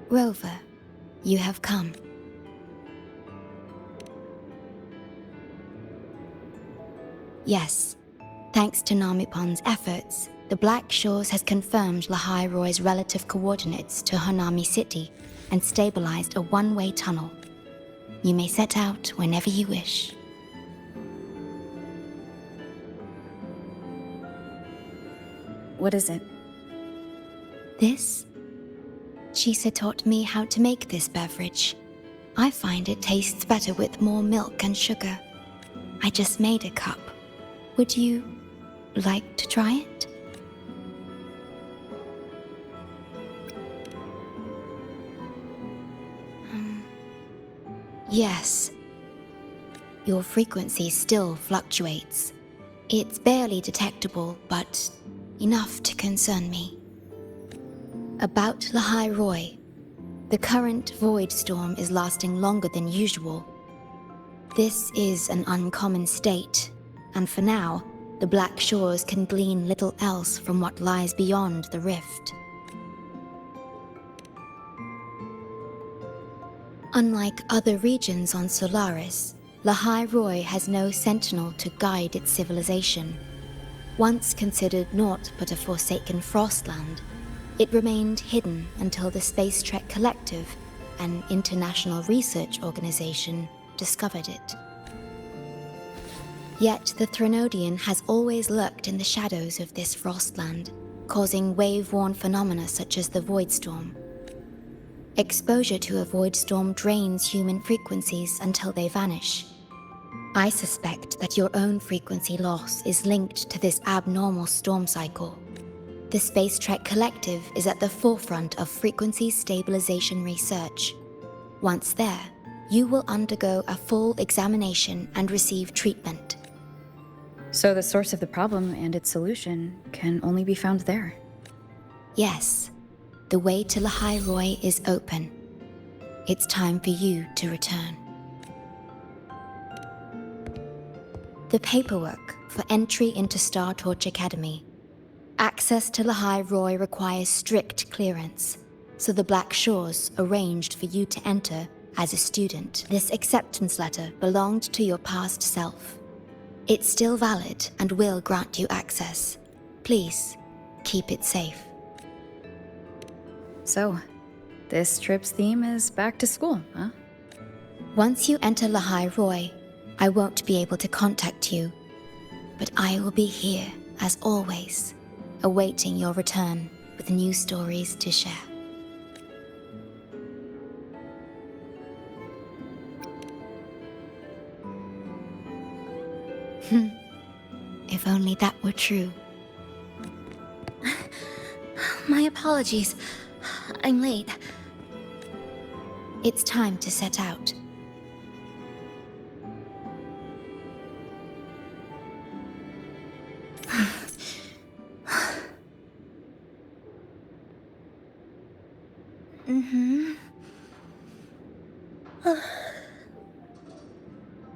Rover, you have come. Yes, thanks to Namipon's efforts, the Black Shores has confirmed Lahai-Roi's relative coordinates to Hanami City and stabilized a one-way tunnel. You may set out whenever you wish. What is it? This? Chisa taught me how to make this beverage. I find it tastes better with more milk and sugar. I just made a cup. Would you like to try it? Yes. Your frequency still fluctuates. It's barely detectable, but enough to concern me. About Lahai-Roi, the current void storm is lasting longer than usual. This is an uncommon state, and for now, the Black Shores can glean little else from what lies beyond the rift. Unlike other regions on Solaris, Lahai-Roi has no sentinel to guide its civilization. Once considered naught but a forsaken Frostland, it remained hidden until the Space Trek Collective, an international research organization, discovered it. Yet the Threnodian has always lurked in the shadows of this Frostland, causing wave-worn phenomena such as the Void Storm. Exposure to a Void Storm drains human frequencies until they vanish. I suspect that your own frequency loss is linked to this abnormal storm cycle. The Space Trek Collective is at the forefront of frequency stabilization research. Once there, you will undergo a full examination and receive treatment. So the source of the problem and its solution can only be found there. Yes, the way to Lahai-Roi is open. It's time for you to return. The paperwork for entry into Star Torch Academy. Access to Lahai-Roi requires strict clearance, so the Black Shores arranged for you to enter as a student. This acceptance letter belonged to your past self. It's still valid and will grant you access. Please, keep it safe. So, this trip's theme is back to school, huh? Once you enter Lahai-Roi, I won't be able to contact you, but I will be here, as always, awaiting your return with new stories to share. If only that were true. My apologies. I'm late. It's time to set out.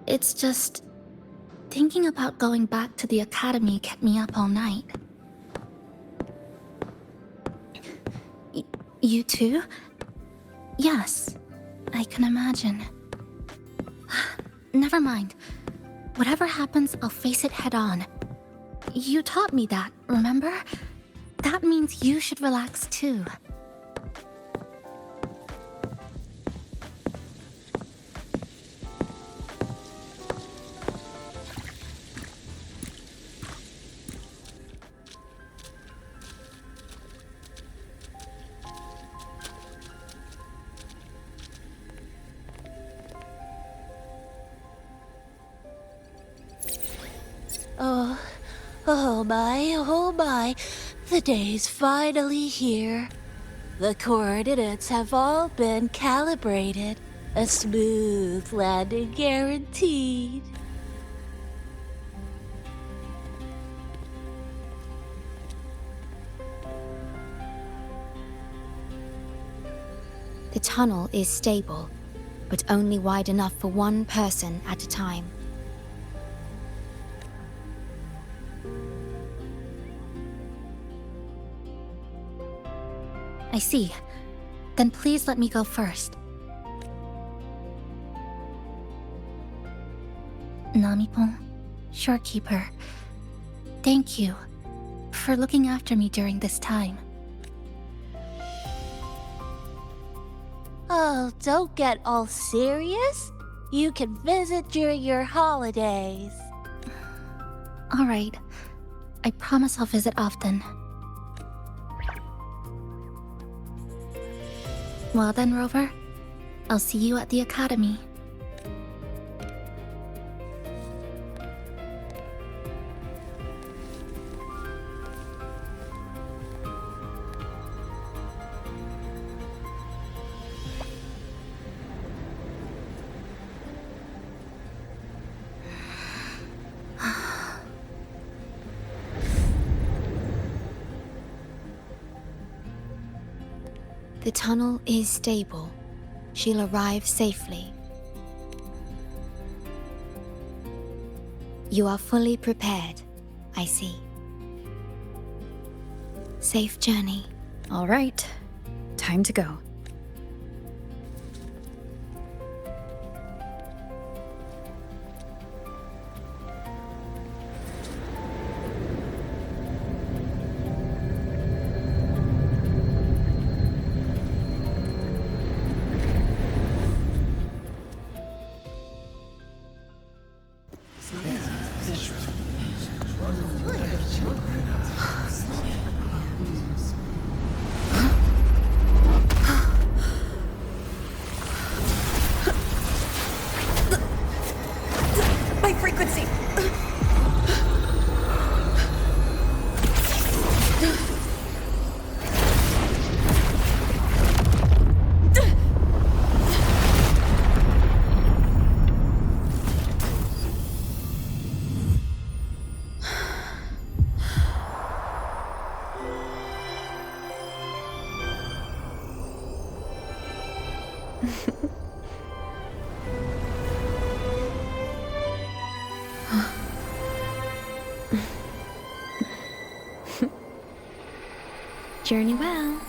It's just... thinking about going back to the academy kept me up all night. You too? Yes, I can imagine. Never mind. Whatever happens, I'll face it head on. You taught me that, remember? That means you should relax too. Oh my, the day's finally here. The coordinates have all been calibrated. A smooth landing guaranteed. The tunnel is stable, but only wide enough for one person at a time. I see. Then please let me go first. Namipon, Shorekeeper, thank you for looking after me during this time. Oh, don't get all serious. You can visit during your holidays. All right. I promise I'll visit often. Well then, Rover. I'll see you at the academy. The tunnel is stable. She'll arrive safely. You are fully prepared, I see. Safe journey. All right, time to go. My frequency! Journey well.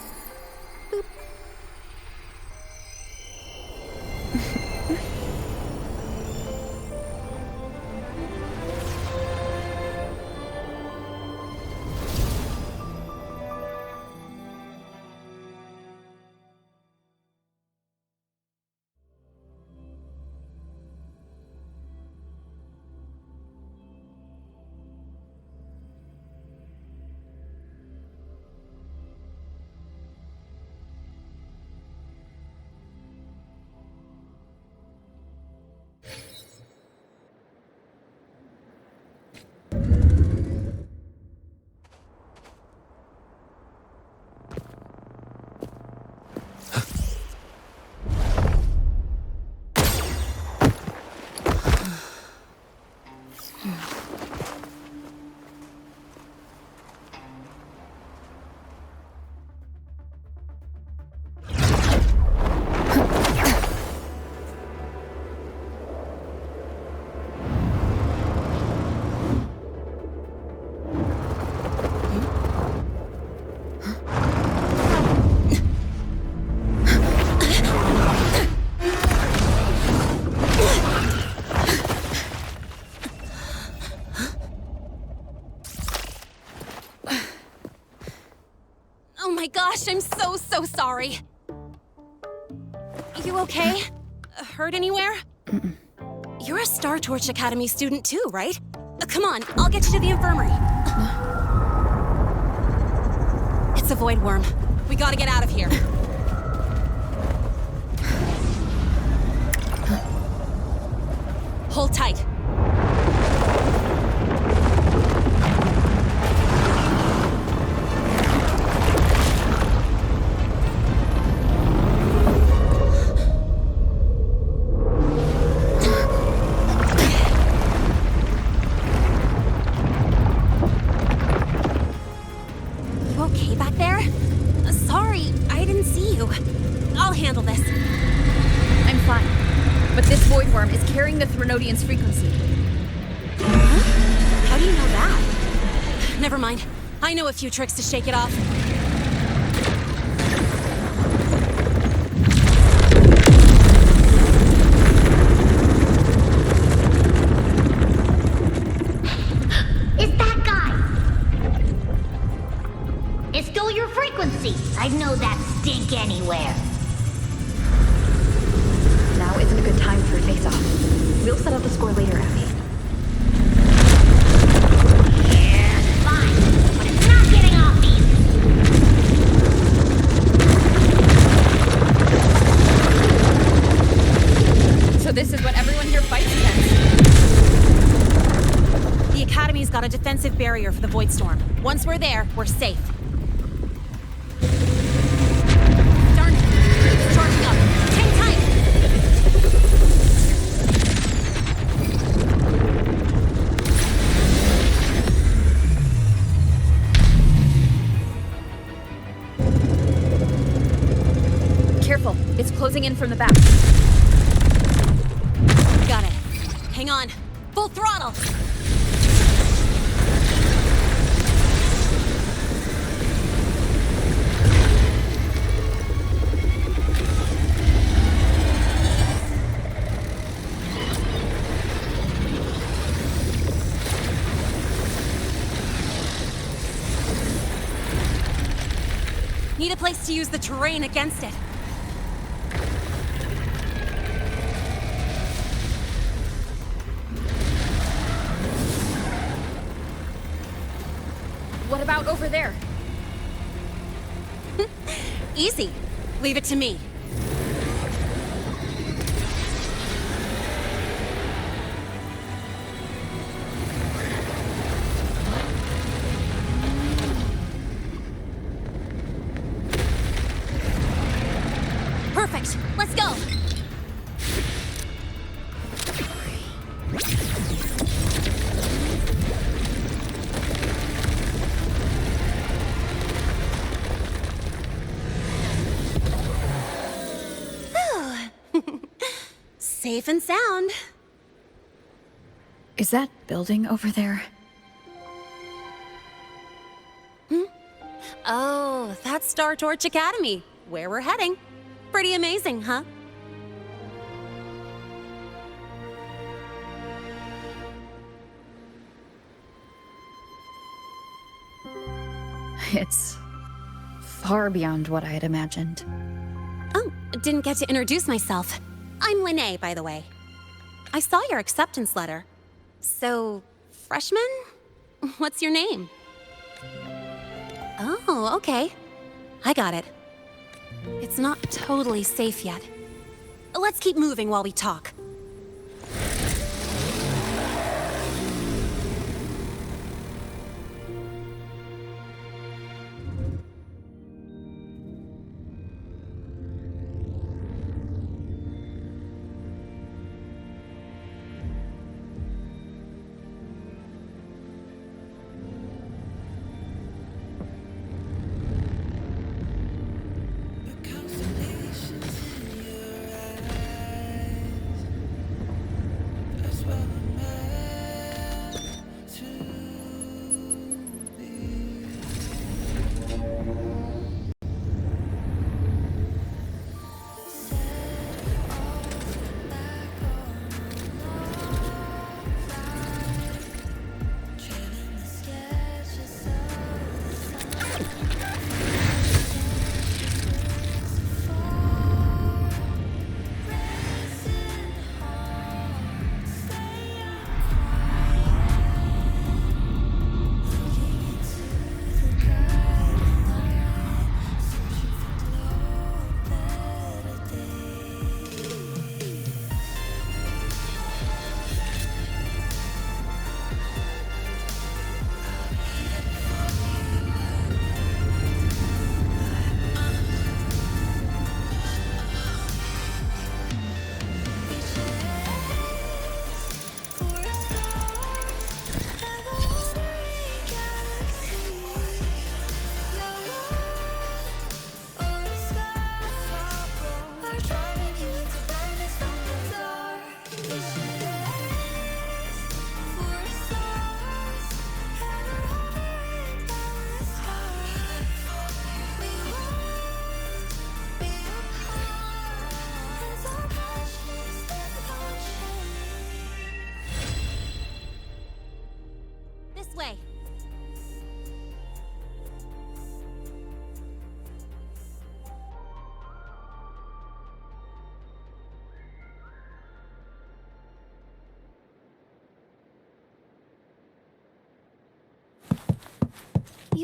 Oh my gosh, I'm so sorry. You okay? Hurt anywhere? You're a Star Torch Academy student too, right? Come on, I'll get you to the infirmary. It's a void worm. We gotta get out of here. Hold tight. You okay back there? Sorry, I didn't see you. I'll handle this. I'm fine. But this void worm is carrying the Threnodian's frequency. How do you know that? Never mind. I know a few tricks to shake it off. It's that guy! It stole your frequency! I'd know that stink anywhere. Now isn't a good time for a face-off. We'll settle the score later, Abby. Yeah, fine. But it's not getting off easy. So this is what everyone here fights against. The Academy's got a defensive barrier for the Void Storm. Once we're there, we're safe. Darn it! It's charging up. Hang tight! Careful, it's closing in from the back. Got it. Hang on. Full throttle! Need a place to use the terrain against it. What about over there? Easy. Leave it to me. Perfect. Let's go. Safe and sound. Is that building over there? Oh, that's Star Torch Academy, where we're heading. Pretty amazing, huh? It's far beyond what I had imagined. Oh, didn't get to introduce myself. I'm Lene, by the way. I saw your acceptance letter. So, freshman? What's your name? Oh, okay. I got it. It's not totally safe yet. Let's keep moving while we talk.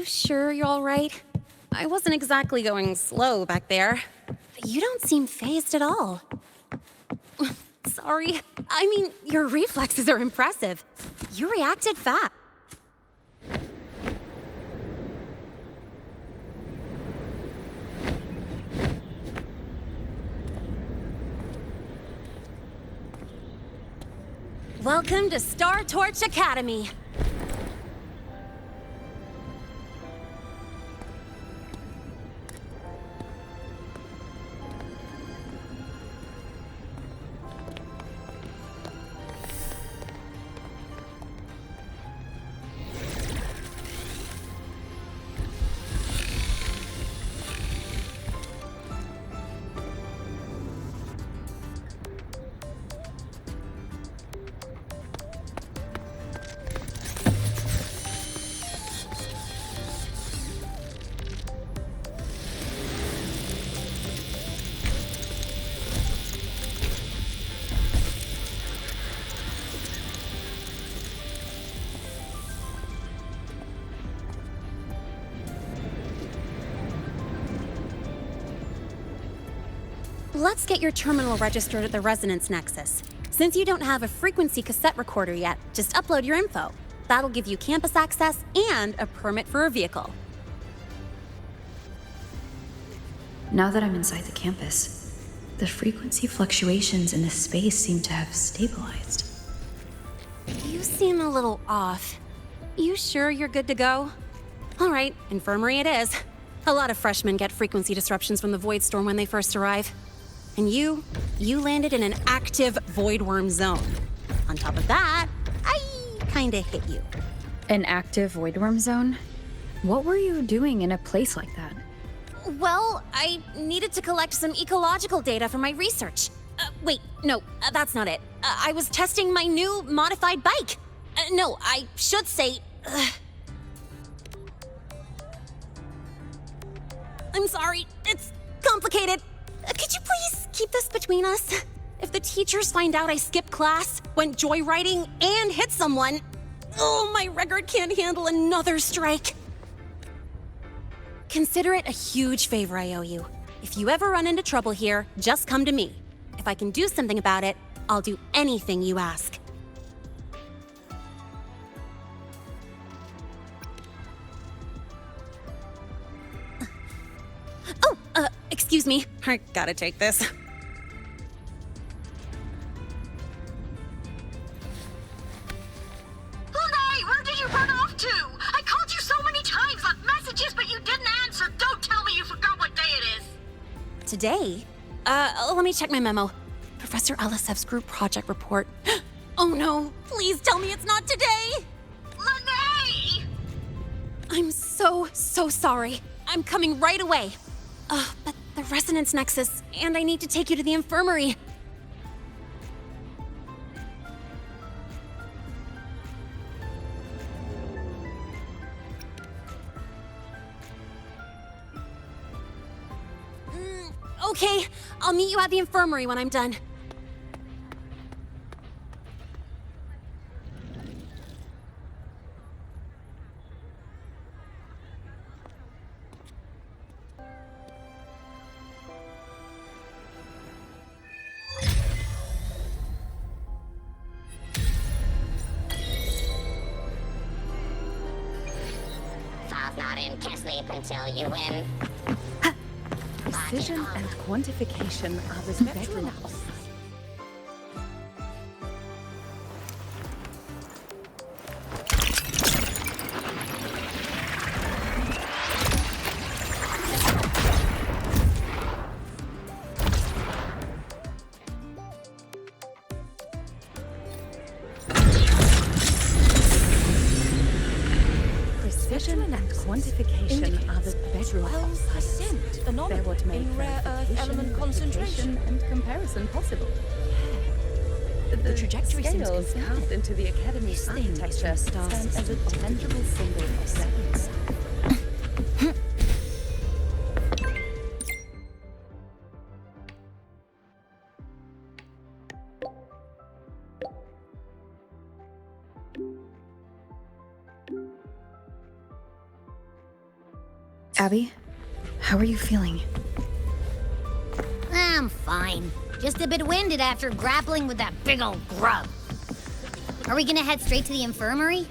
sure you're all right? I wasn't exactly going slow back there. But you don't seem fazed at all. Sorry. I mean, your reflexes are impressive. You reacted fast. Welcome to Star Torch Academy. Let's get your terminal registered at the Resonance Nexus. Since you don't have a frequency cassette recorder yet, just upload your info. That'll give you campus access and a permit for a vehicle. Now that I'm inside the campus, the frequency fluctuations in the space seem to have stabilized. You seem a little off. You sure you're good to go? All right, infirmary it is. A lot of freshmen get frequency disruptions from the Void Storm when they first arrive. And you landed in an active void worm zone. On top of that, I kinda hit you. An active void worm zone? What were you doing in a place like that? Well, I needed to collect some ecological data for my research. Wait, no, that's not it. I was testing my new modified bike. No, I should say... I'm sorry, it's complicated. Could you please keep this between us? If the teachers find out I skipped class, went joyriding, and hit someone, oh, my record can't handle another strike. Consider it a huge favor I owe you. If you ever run into trouble here, just come to me. If I can do something about it, I'll do anything you ask. Excuse me. I gotta take this. Lahai, where did you run off to? I called you so many times, left messages, but you didn't answer. Don't tell me you forgot what day it is. Today? Let me check my memo. Professor Alisev's group project report. Oh no, please tell me it's not today! Lahai! I'm so sorry. I'm coming right away. But the Resonance Nexus, and I need to take you to the infirmary. Okay, I'll meet you at the infirmary when I'm done. File's not in. Can't sleep until you win. Precision and quantification are the bedrock of science. Precision and quantification are the bedrock of science. They're what make rare earth element concentration and comparison possible. The trajectory seems scales confirming. carved into the Academy's architecture stand as a tangible symbol of science. Abby, how are you feeling? I'm fine. Just a bit winded after grappling with that big old grub. Are we gonna head straight to the infirmary?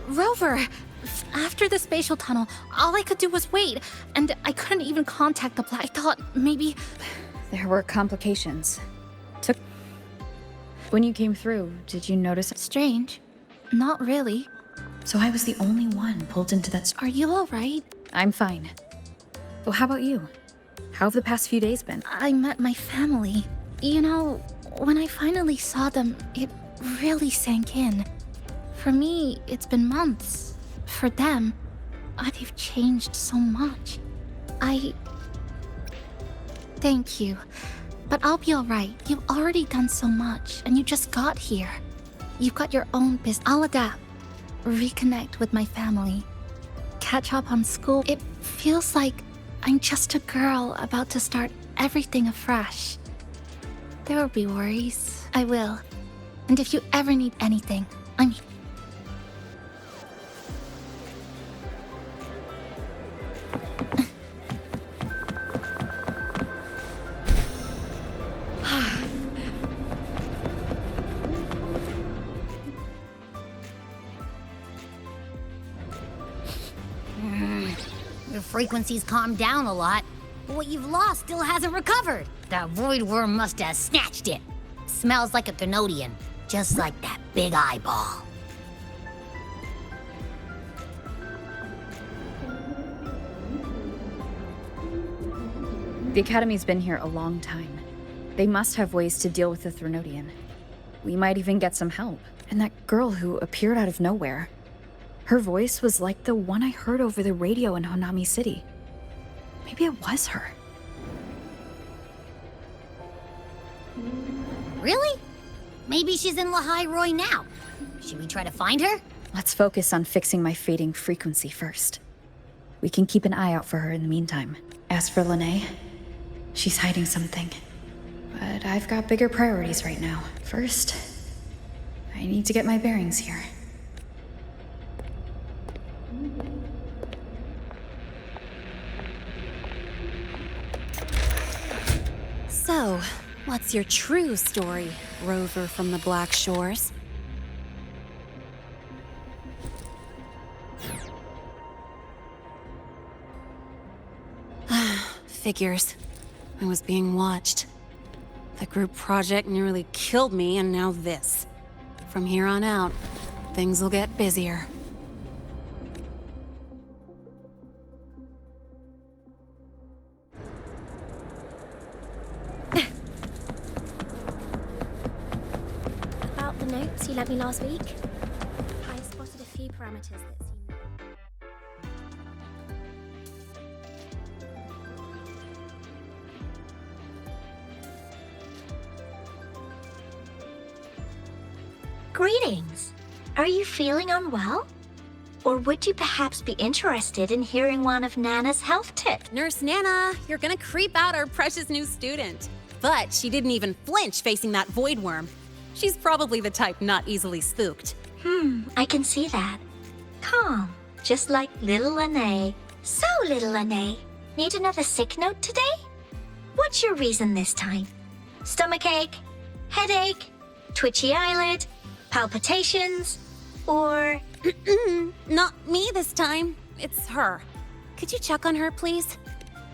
Rover! After the spatial tunnel, all I could do was wait, and I couldn't even contact the I thought maybe... There were complications. When you came through, did you notice? Strange. Not really. So I was the only one pulled into that. Are you alright? I'm fine. Well, how about you? How have the past few days been? I met my family. You know, when I finally saw them, it really sank in. For me, it's been months. For them, they've changed so much. Thank you. But I'll be alright. You've already done so much, and you just got here. You've got your own business. I'll adapt. Reconnect with my family. Catch up on school. It feels like I'm just a girl about to start everything afresh. There will be worries. I will. And if you ever need anything, I'm here. Your frequency's calmed down a lot, but what you've lost still hasn't recovered. That void worm must have snatched it. Smells like a Thenodian, just like that big eyeball. The Academy's been here a long time. They must have ways to deal with the Thenodian. We might even get some help. And that girl who appeared out of nowhere. Her voice was like the one I heard over the radio in Honami City. Maybe it was her. Really? Maybe she's in Lahai-Roi now. Should we try to find her? Let's focus on fixing my fading frequency first. We can keep an eye out for her in the meantime. As for Lene, she's hiding something. But I've got bigger priorities right now. First, I need to get my bearings here. So, what's your true story, Rover from the Black Shores? Figures. I was being watched. The group project nearly killed me, and now this. From here on out, things will get busier. About the notes you lent me last week, I spotted a few parameters that seem... Greetings. Are you feeling unwell? Or would you perhaps be interested in hearing one of Nana's health tips? Nurse Nana, you're gonna creep out our precious new student. But she didn't even flinch facing that void worm. She's probably the type not easily spooked. I can see that. Calm, just like little Lene. So, little Lene, need another sick note today? What's your reason this time? Stomachache? Headache? Twitchy eyelid? Palpitations? Or... Not me this time. It's her. Could you check on her, please?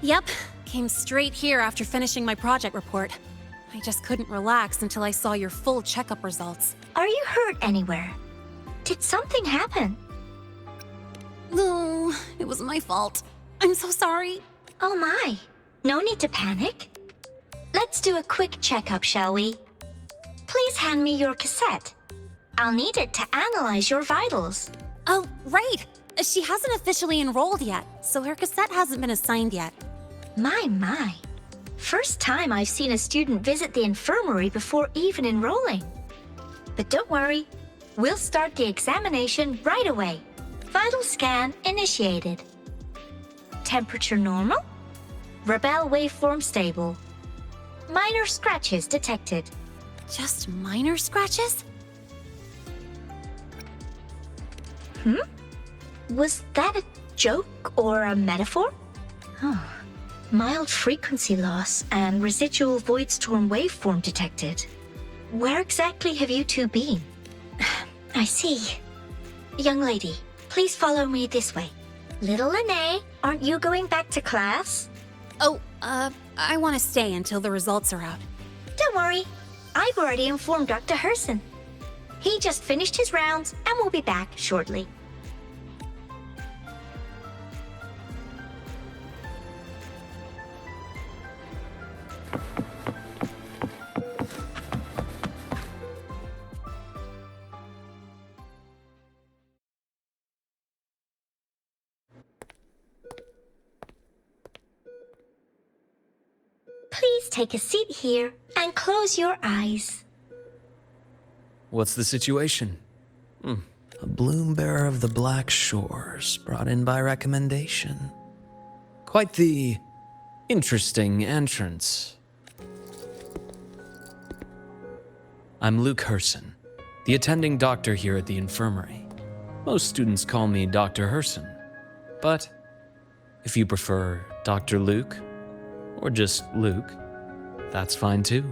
Yep. Came straight here after finishing my project report. I just couldn't relax until I saw your full checkup results. Are you hurt anywhere? Did something happen? No, it was my fault. I'm so sorry. Oh my. No need to panic. Let's do a quick checkup, shall we? Please hand me your cassette. I'll need it to analyze your vitals. Oh, right. She hasn't officially enrolled yet, so her cassette hasn't been assigned yet. My. First time I've seen a student visit the infirmary before even enrolling. But don't worry, we'll start the examination right away. Vital scan initiated. Temperature normal. Rebel waveform stable. Minor scratches detected. Just minor scratches? Was that a joke or a metaphor? Oh. Mild frequency loss and residual void storm waveform detected. Where exactly have you two been? I see. Young lady, please follow me this way. Little Lene, aren't you going back to class? Oh, I want to stay until the results are out. Don't worry. I've already informed Dr. Herson. He just finished his rounds and will be back shortly. Please take a seat here and close your eyes. What's the situation? A bloom bearer of the Black Shores, brought in by recommendation. Quite the interesting entrance. I'm Luke Herson, the attending doctor here at the infirmary. Most students call me Dr. Herson, but if you prefer Dr. Luke, or just Luke, that's fine too.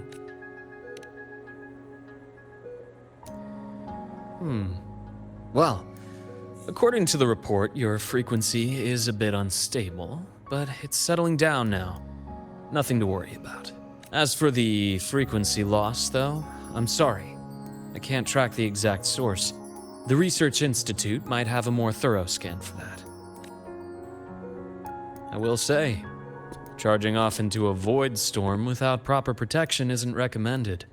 Well, according to the report, your frequency is a bit unstable, but it's settling down now. Nothing to worry about. As for the frequency loss, though, I'm sorry. I can't track the exact source. The Research Institute might have a more thorough scan for that. I will say, charging off into a void storm without proper protection isn't recommended.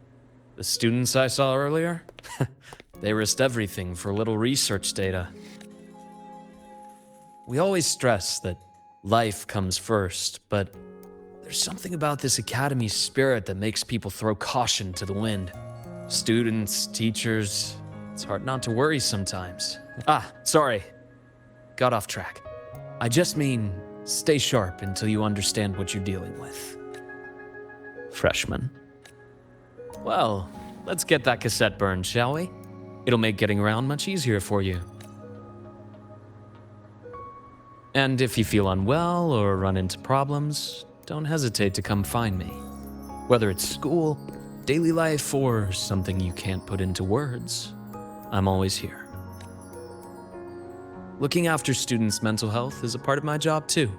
The students I saw earlier, they risked everything for a little research data. We always stress that life comes first, but there's something about this academy's spirit that makes people throw caution to the wind. Students, teachers, it's hard not to worry sometimes. Sorry. Got off track. I just mean, stay sharp until you understand what you're dealing with. Freshman. Well, let's get that cassette burned, shall we? It'll make getting around much easier for you. And if you feel unwell or run into problems, don't hesitate to come find me. Whether it's school, daily life, or something you can't put into words, I'm always here. Looking after students' mental health is a part of my job too.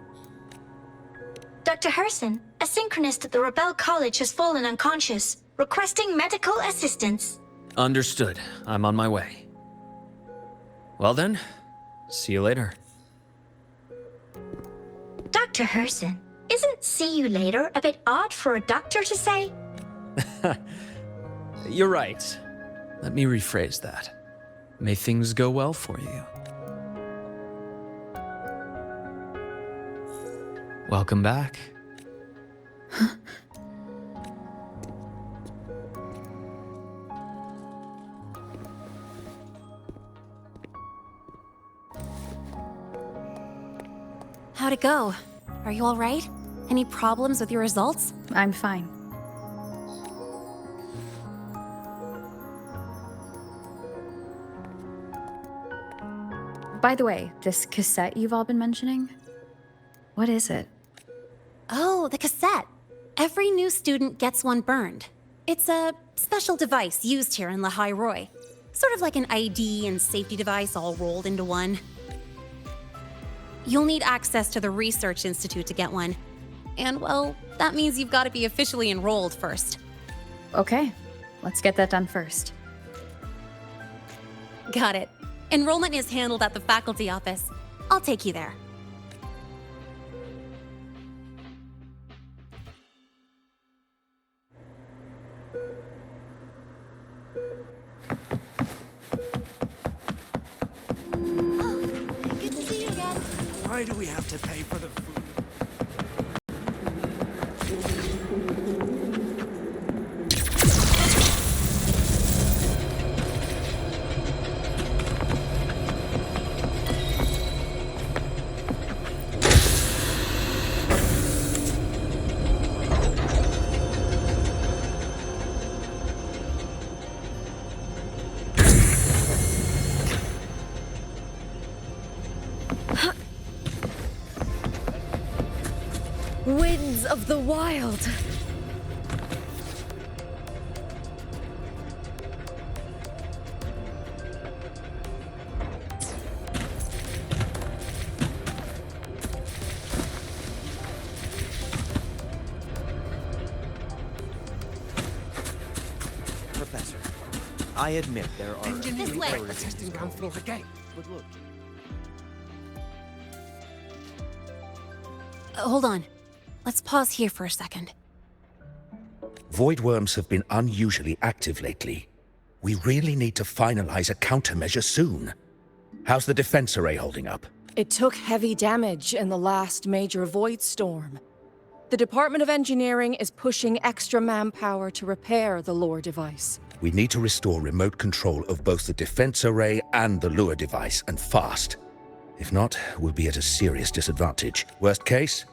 Dr. Herson, a synchronist at the Rebel College has fallen unconscious, requesting medical assistance. Understood. I'm on my way. Well then, see you later. Dr. Herson, isn't see you later a bit odd for a doctor to say? You're right. Let me rephrase that. May things go well for you. Welcome back. How'd it go? Are you all right? Any problems with your results? I'm fine. By the way, this cassette you've all been mentioning, what is it? Oh, the cassette. Every new student gets one burned. It's a special device used here in Lahai-Roi. Sort of like an ID and safety device all rolled into one. You'll need access to the Research Institute to get one. And, well, that means you've got to be officially enrolled first. Okay, let's get that done first. Got it. Enrollment is handled at the faculty office. I'll take you there. Good to see you again. Why do we have to pay for the food? Winds of the wild. Professor, I admit there are This way. errors testing ground floor again. But look. Hold on. Let's pause here for a second. Void worms have been unusually active lately. We really need to finalize a countermeasure soon. How's the defense array holding up? It took heavy damage in the last major void storm. The Department of Engineering is pushing extra manpower to repair the lure device. We need to restore remote control of both the defense array and the lure device, and fast. If not, we'll be at a serious disadvantage. Worst case,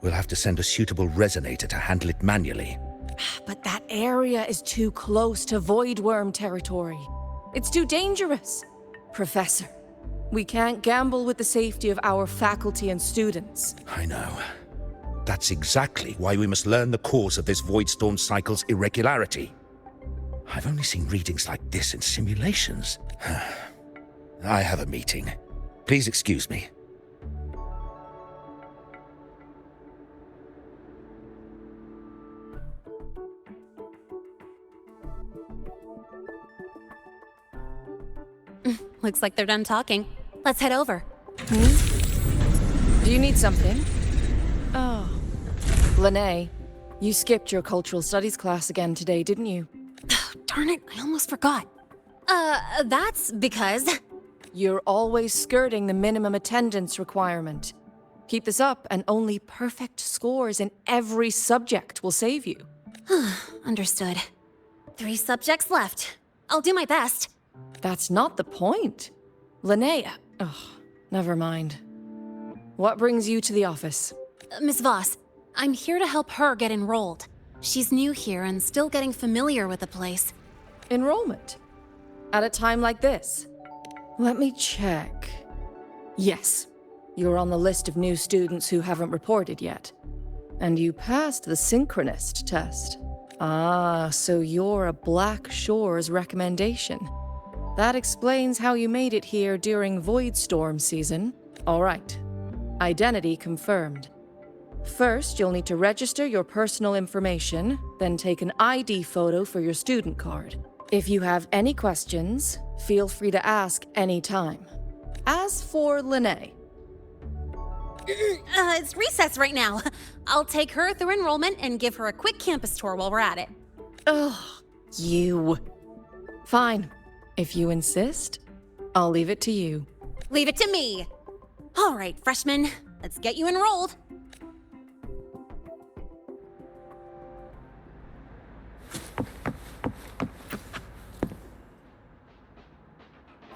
we'll have to send a suitable resonator to handle it manually. But that area is too close to void worm territory. It's too dangerous. Professor, we can't gamble with the safety of our faculty and students. I know. That's exactly why we must learn the cause of this void storm cycle's irregularity. I've only seen readings like this in simulations. I have a meeting. Please excuse me. Looks like they're done talking. Let's head over. Do you need something? Oh. Lene, you skipped your cultural studies class again today, didn't you? Darn it, I almost forgot. That's because... You're always skirting the minimum attendance requirement. Keep this up, and only perfect scores in every subject will save you. Understood. 3 subjects left. I'll do my best. That's not the point. Linnea. Oh, never mind. What brings you to the office? Miss Voss, I'm here to help her get enrolled. She's new here and still getting familiar with the place. Enrollment? At a time like this? Let me check. Yes, you're on the list of new students who haven't reported yet. And you passed the synchronist test. Ah, so you're a Black Shores recommendation. That explains how you made it here during Void Storm season. All right. Identity confirmed. First, you'll need to register your personal information, then take an ID photo for your student card. If you have any questions, feel free to ask any time. As for Lene... It's recess right now. I'll take her through enrollment and give her a quick campus tour while we're at it. Ugh, you. Fine. If you insist, I'll leave it to you. Leave it to me. All right, freshmen, let's get you enrolled.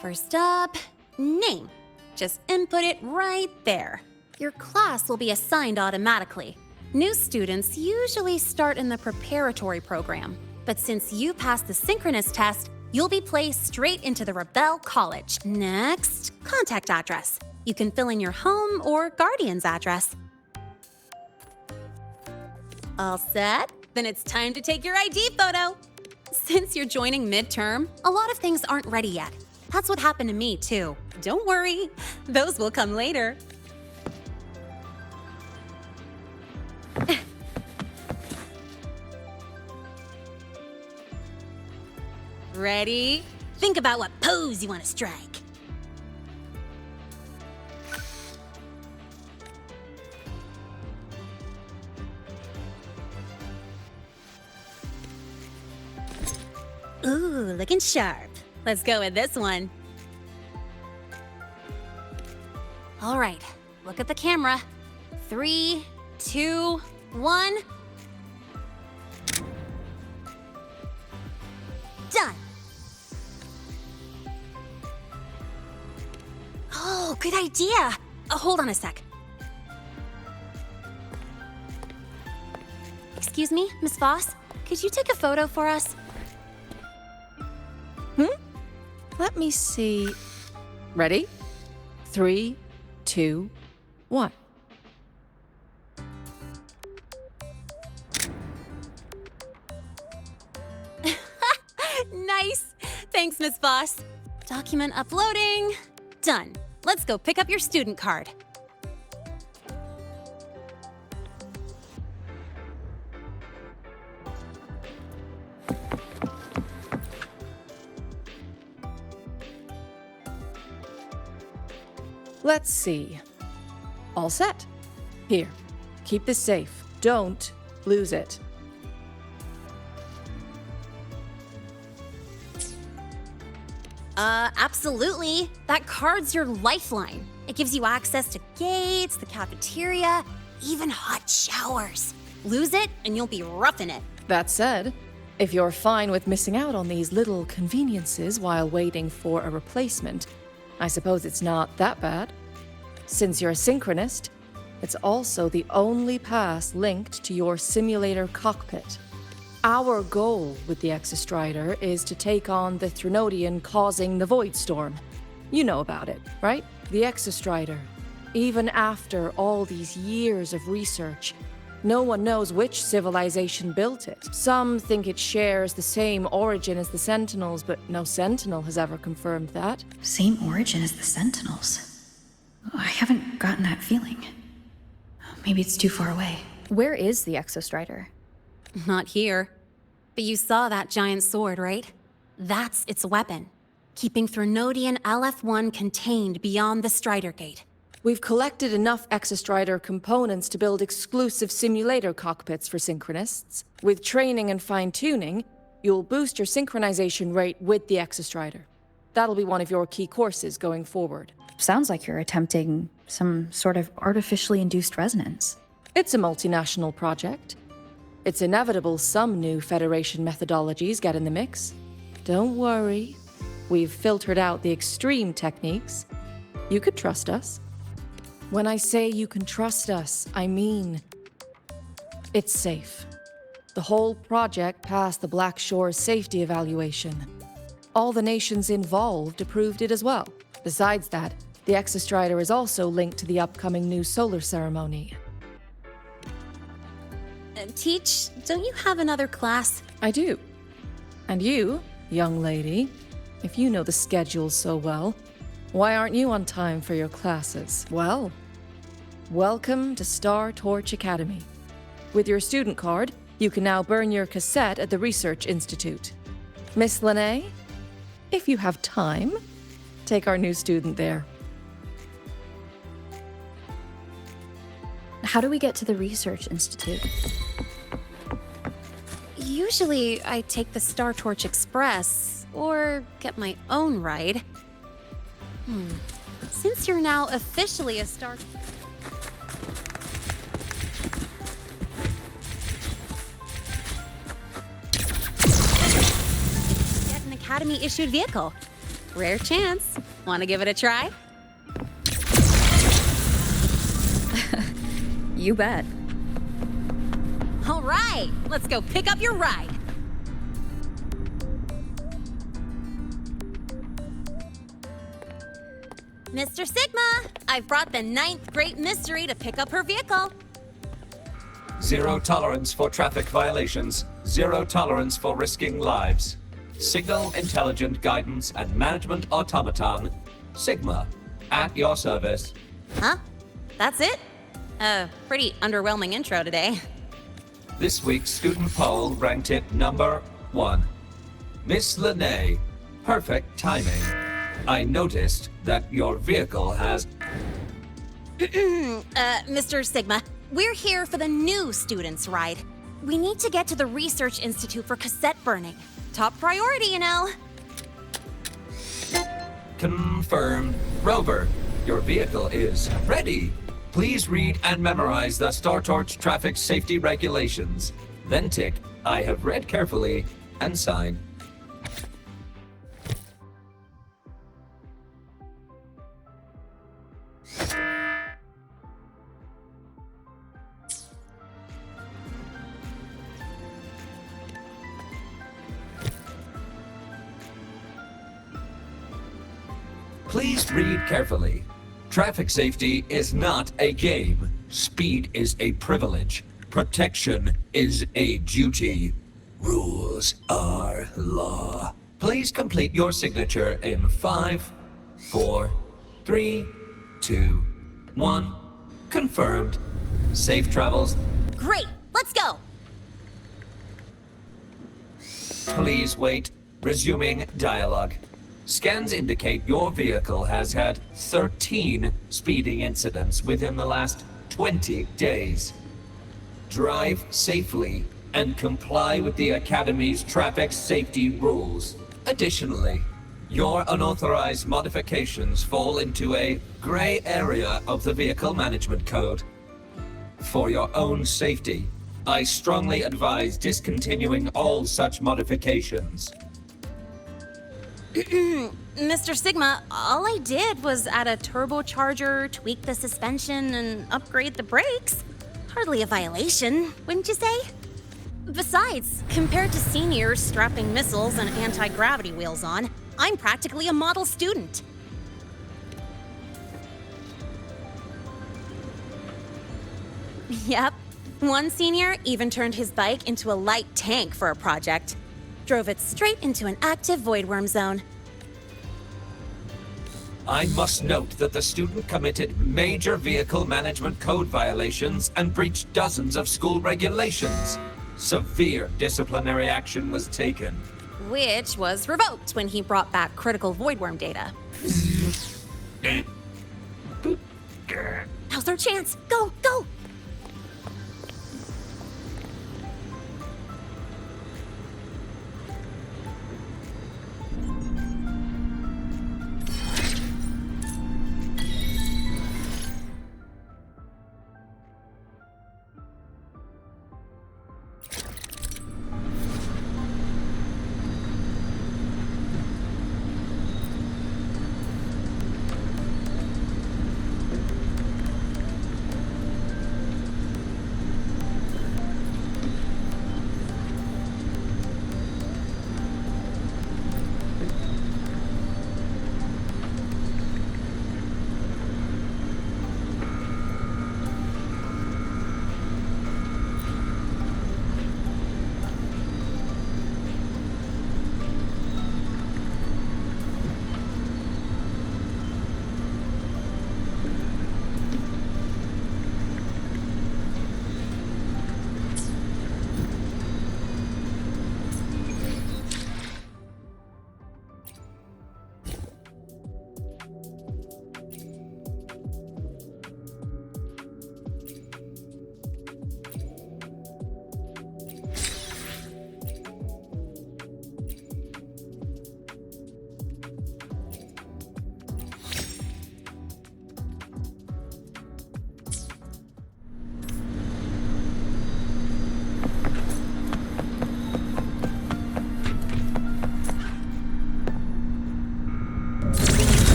First up, name. Just input it right there. Your class will be assigned automatically. New students usually start in the preparatory program, but since you passed the synchronous test, you'll be placed straight into the Rebel College. Next, contact address. You can fill in your home or guardian's address. All set? Then it's time to take your ID photo. Since you're joining midterm, a lot of things aren't ready yet. That's what happened to me, too. Don't worry, those will come later. Ready? Think about what pose you want to strike. Ooh, looking sharp. Let's go with this one. All right, look at the camera. 3, 2, 1. Done. Oh, good idea. Hold on a sec. Excuse me, Miss Voss? Could you take a photo for us? Let me see. Ready? 3, 2, 1. Nice! Thanks, Miss Boss. Document uploading. Done. Let's go pick up your student card. Let's see. All set. Here, keep this safe. Don't lose it. Absolutely. That card's your lifeline. It gives you access to gates, the cafeteria, even hot showers. Lose it, and you'll be roughing it. That said, if you're fine with missing out on these little conveniences while waiting for a replacement, I suppose it's not that bad. Since you're a synchronist, it's also the only pass linked to your simulator cockpit. Our goal with the Exostrider is to take on the Threnodian causing the Void Storm. You know about it, right? The Exostrider. Even after all these years of research, no one knows which civilization built it. Some think it shares the same origin as the Sentinels, but no Sentinel has ever confirmed that. Same origin as the Sentinels? I haven't gotten that feeling. Maybe it's too far away. Where is the Exostrider? Not here. But you saw that giant sword, right? That's its weapon. Keeping Threnodian LF-1 contained beyond the Strider Gate. We've collected enough Exostrider components to build exclusive simulator cockpits for synchronists. With training and fine-tuning, you'll boost your synchronization rate with the Exostrider. That'll be one of your key courses going forward. Sounds like you're attempting some sort of artificially induced resonance. It's a multinational project. It's inevitable some new Federation methodologies get in the mix. Don't worry. We've filtered out the extreme techniques. You could trust us. When I say you can trust us, I mean it's safe. The whole project passed the Black Shore's safety evaluation. All the nations involved approved it as well. Besides that, the Exostrider is also linked to the upcoming new solar ceremony. Teach, don't you have another class? I do. And you, young lady, if you know the schedule so well, why aren't you on time for your classes? Well, welcome to Star Torch Academy. With your student card, you can now burn your cassette at the Research Institute. Miss Lene, if you have time, take our new student there. How do we get to the Research Institute? Usually, I take the Star Torch Express, or get my own ride. Since you're now officially a Star... Get an Academy-issued vehicle. Rare chance. Want to give it a try? You bet. All right, let's go pick up your ride. Mr. Sigma, I've brought the 9th Great Mystery to pick up her vehicle. Zero tolerance for traffic violations. Zero tolerance for risking lives. Signal Intelligent Guidance and Management Automaton. Sigma, at your service. Huh? That's it? Pretty underwhelming intro today. This week's student poll ranked it number 1. Miss Lene, perfect timing. I noticed that your vehicle has... Mr. Sigma, we're here for the new students' ride. We need to get to the Research Institute for cassette burning. Top priority, you know. Confirmed. Rover, your vehicle is ready. Please read and memorize the Star Torch traffic safety regulations. Then tick, I have read carefully, and sign. Please read carefully. Traffic safety is not a game. Speed is a privilege. Protection is a duty. Rules are law. Please complete your signature in 5, 4, 3, 2, 1. Confirmed. Safe travels. Great, let's go! Please wait. Resuming dialogue. Scans indicate your vehicle has had 13 speeding incidents within the last 20 days. Drive safely and comply with the Academy's traffic safety rules. Additionally, your unauthorized modifications fall into a gray area of the Vehicle Management Code. For your own safety, I strongly advise discontinuing all such modifications. Mr. Sigma, all I did was add a turbocharger, tweak the suspension, and upgrade the brakes. Hardly a violation, wouldn't you say? Besides, compared to seniors strapping missiles and anti-gravity wheels on, I'm practically a model student. Yep. One senior even turned his bike into a light tank for a project. Drove it straight into an active voidworm zone. I must note that the student committed major Vehicle Management Code violations and breached dozens of school regulations. Severe disciplinary action was taken. Which was revoked when he brought back critical voidworm data. Now's our chance. Go, go!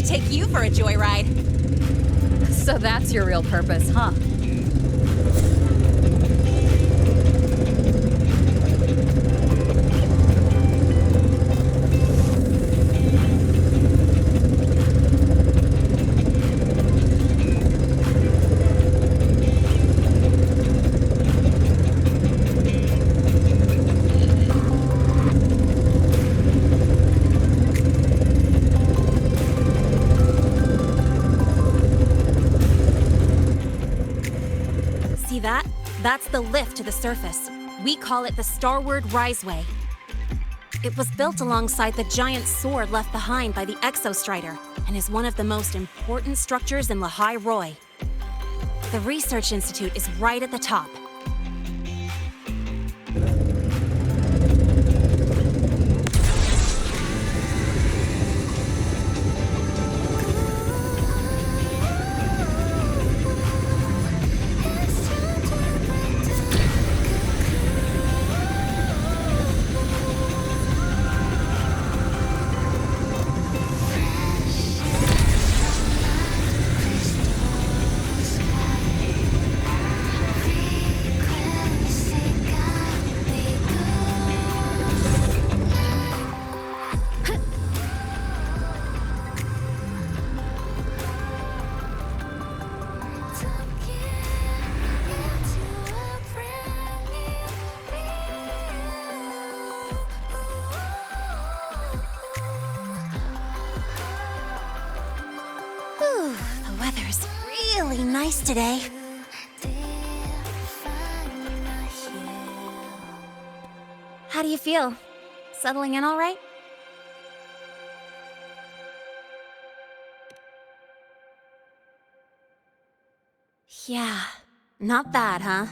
take you for a joyride. So that's your real purpose, huh? See that? That's the lift to the surface. We call it the Starward Riseway. It was built alongside the giant sword left behind by the Exostrider and is one of the most important structures in Lahai-Roi. The Research Institute is right at the top. Whew, the weather's really nice today. How do you feel? Settling in all right? Yeah, not bad, huh?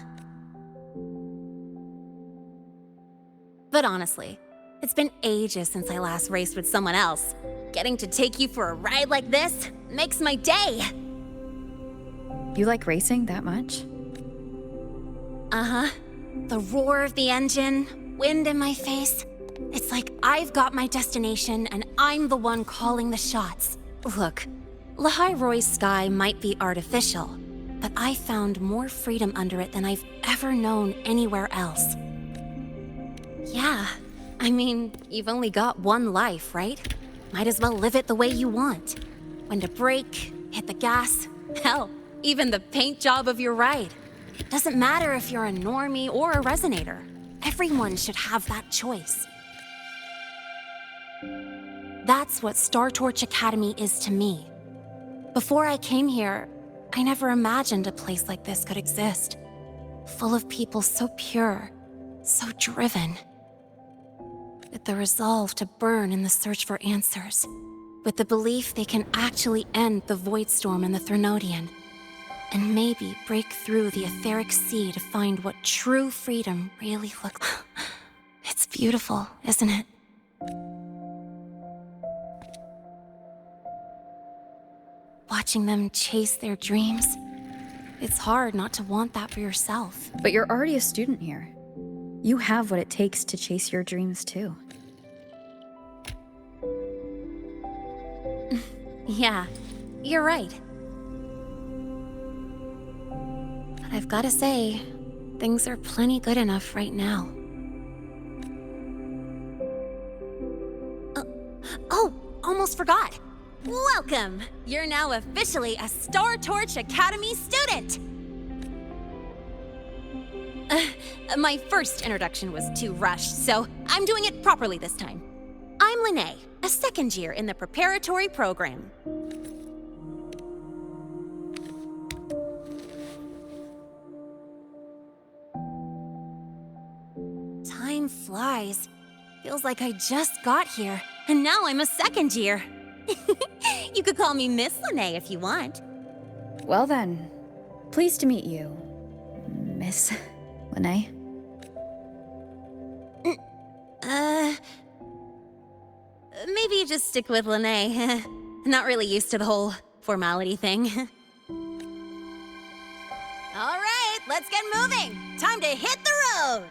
But honestly, it's been ages since I last raced with someone else. Getting to take you for a ride like this makes my day! You like racing that much? Uh-huh. The roar of the engine, wind in my face. It's like I've got my destination and I'm the one calling the shots. Look, Lahai-Roi's sky might be artificial, but I found more freedom under it than I've ever known anywhere else. Yeah, I mean, you've only got one life, right? Might as well live it the way you want. When to brake, hit the gas, hell, even the paint job of your ride. Doesn't matter if you're a normie or a resonator. Everyone should have that choice. That's what Star Torch Academy is to me. Before I came here, I never imagined a place like this could exist. Full of people so pure, so driven. With the resolve to burn in the search for answers. With the belief they can actually end the Void Storm and the Threnodian. And maybe break through the etheric sea to find what true freedom really looks like. It's beautiful, isn't it? Watching them chase their dreams. It's hard not to want that for yourself. But you're already a student here. You have what it takes to chase your dreams too. Yeah, you're right. But I've gotta say, things are plenty good enough right now. Oh, almost forgot. Welcome! You're now officially a Star Torch Academy student! My first introduction was too rushed, so I'm doing it properly this time. I'm Lene, a second year in the preparatory program. Time flies. Feels like I just got here, and now I'm a second year. You could call me Miss Lene if you want. Well then, pleased to meet you, Miss Lene. Maybe just stick with Lene. Not really used to the whole formality thing. All right, let's get moving. Time to hit the road.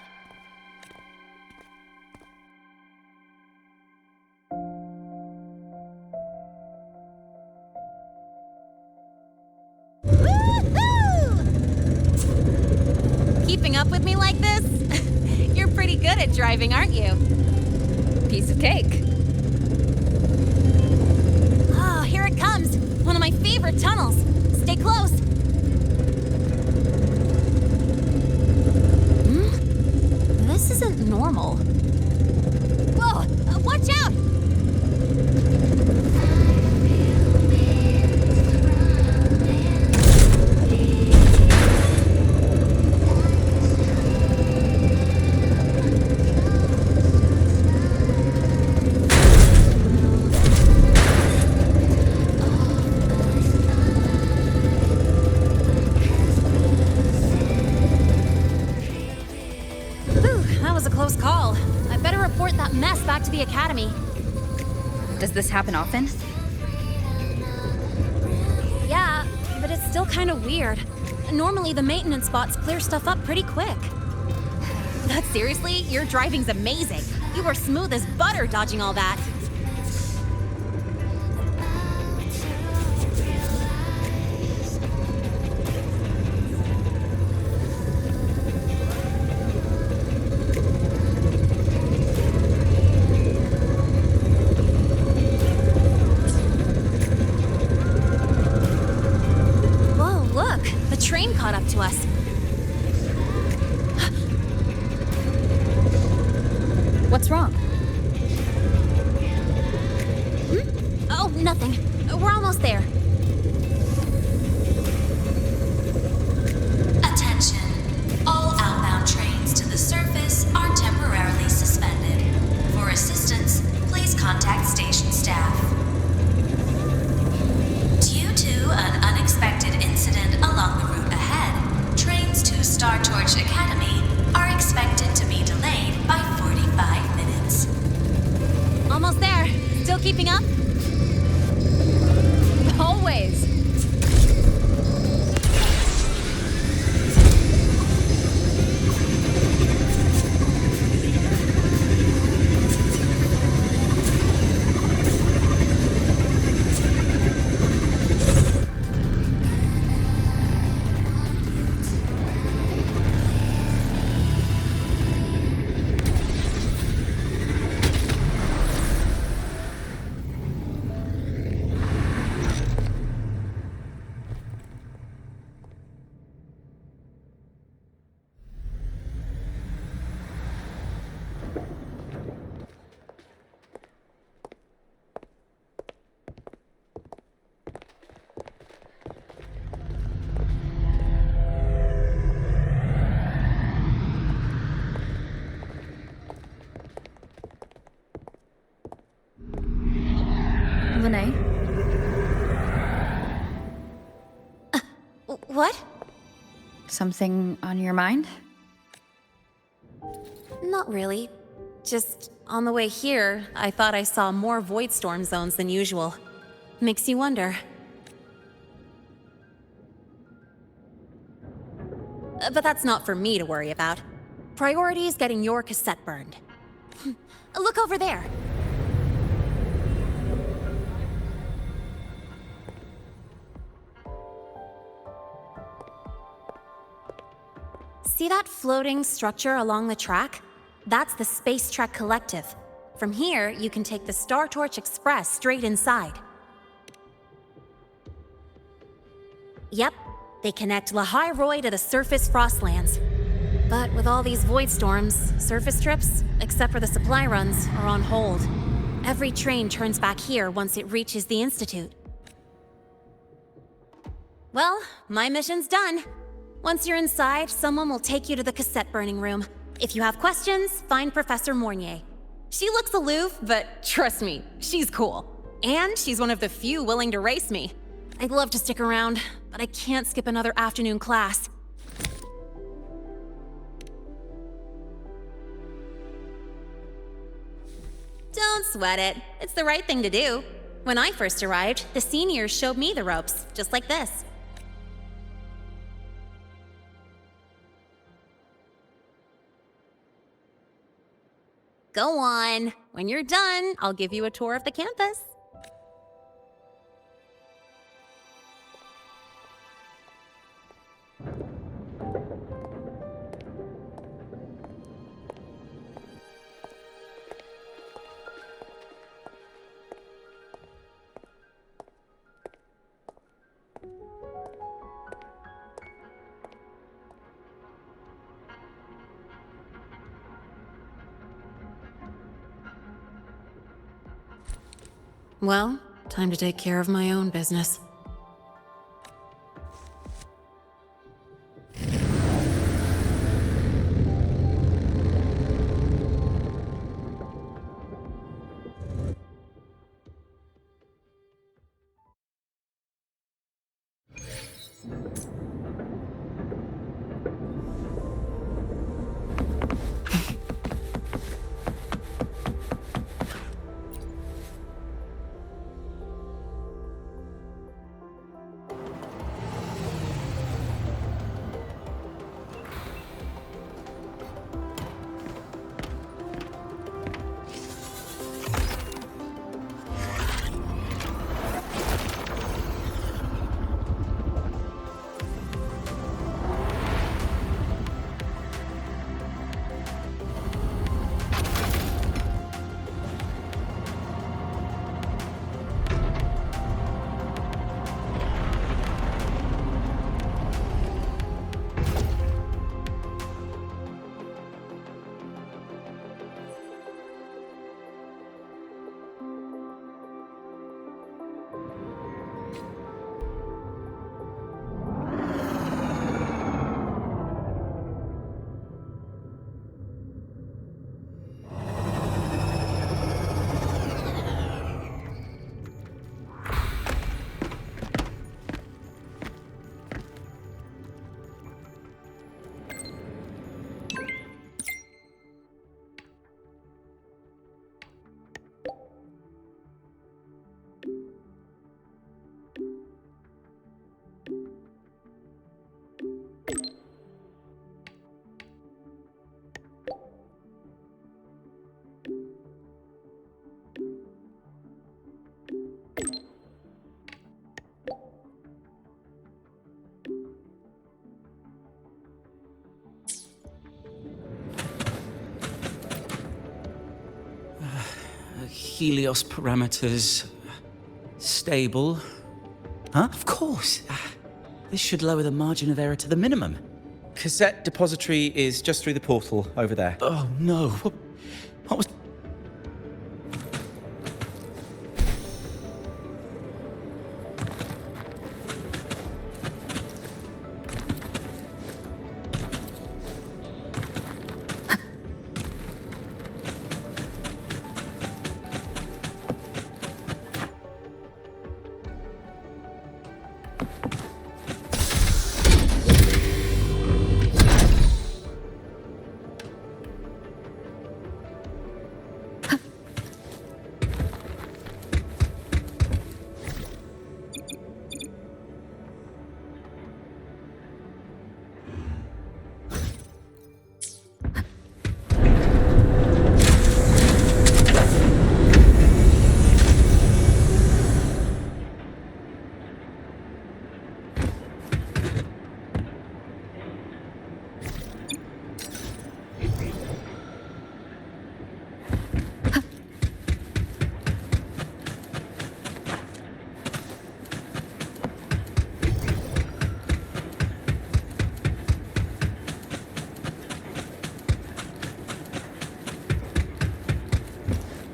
Keeping up with me like this? You're pretty good at driving, aren't you? Piece of cake. Oh, here it comes. One of my favorite tunnels. Stay close. This isn't normal. Whoa! Watch out! Close call. I better report that mess back to the academy. Does this happen often? Yeah, but it's still kind of weird. Normally the maintenance bots clear stuff up pretty quick. But seriously, your driving's amazing. You were smooth as butter dodging all that. Caught up to us. What's wrong? Oh, nothing. We're almost there. Attention. All outbound trains to the surface are temporarily suspended. For assistance, please contact station staff. Due to an unexpected incident along the route ahead, trains to Star Torch Academy are expected to be delayed by 45 minutes. Almost there. Still keeping up? Always. What? Something on your mind? Not really. Just on the way here, I thought I saw more void storm zones than usual. Makes you wonder. But that's not for me to worry about. Priority is getting your cassette burned. Look over there. See that floating structure along the track? That's the Space Trek Collective. From here, you can take the Star Torch Express straight inside. Yep, they connect Lahai-Roi to the surface Frostlands. But with all these void storms, surface trips, except for the supply runs, are on hold. Every train turns back here once it reaches the Institute. Well, my mission's done. Once you're inside, someone will take you to the cassette burning room. If you have questions, find Professor Mornier. She looks aloof, but trust me, she's cool. And she's one of the few willing to race me. I'd love to stick around, but I can't skip another afternoon class. Don't sweat it. It's the right thing to do. When I first arrived, the seniors showed me the ropes, just like this. Go on. When you're done, I'll give you a tour of the campus. Well, time to take care of my own business. Helios parameters stable. Huh? Of course. This should lower the margin of error to the minimum. Cassette depository is just through the portal over there. Oh no. What was...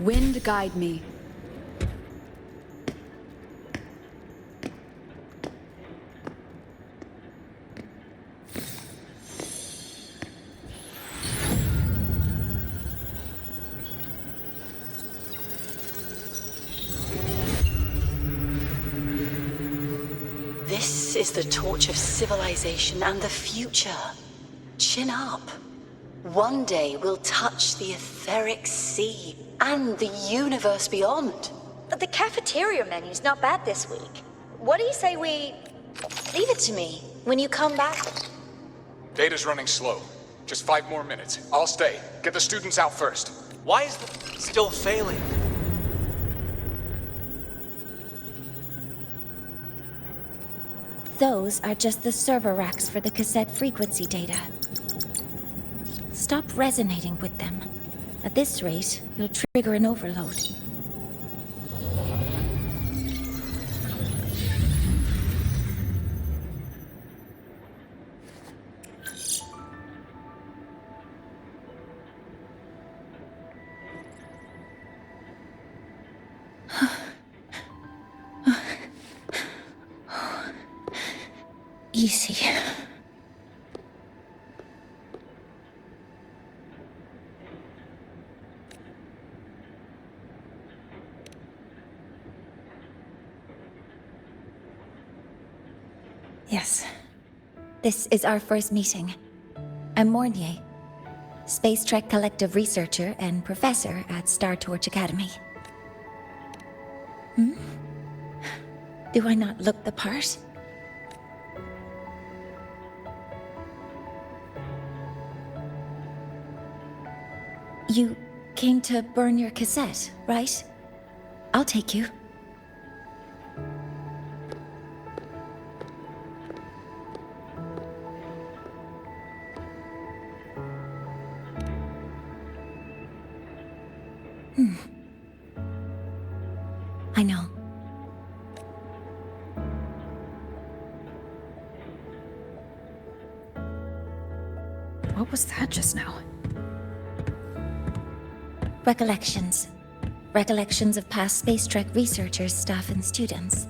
Wind guide me. This is the torch of civilization and the future. Chin up. One day we'll touch the etheric sea and the universe beyond. The cafeteria menu's not bad this week. What do you say we... Leave it to me. When you come back... Data's running slow. Just 5 more minutes. I'll stay. Get the students out first. Why is the... still failing? Those are just the server racks for the cassette frequency data. Stop resonating with them. At this rate, you'll trigger an overload. Easy. Yes. This is our first meeting. I'm Mornier, Space Trek Collective researcher and professor at Star Torch Academy. Do I not look the part? You came to burn your cassette, right? I'll take you. I know. What was that just now? Recollections. Recollections of past Space Trek researchers, staff, and students.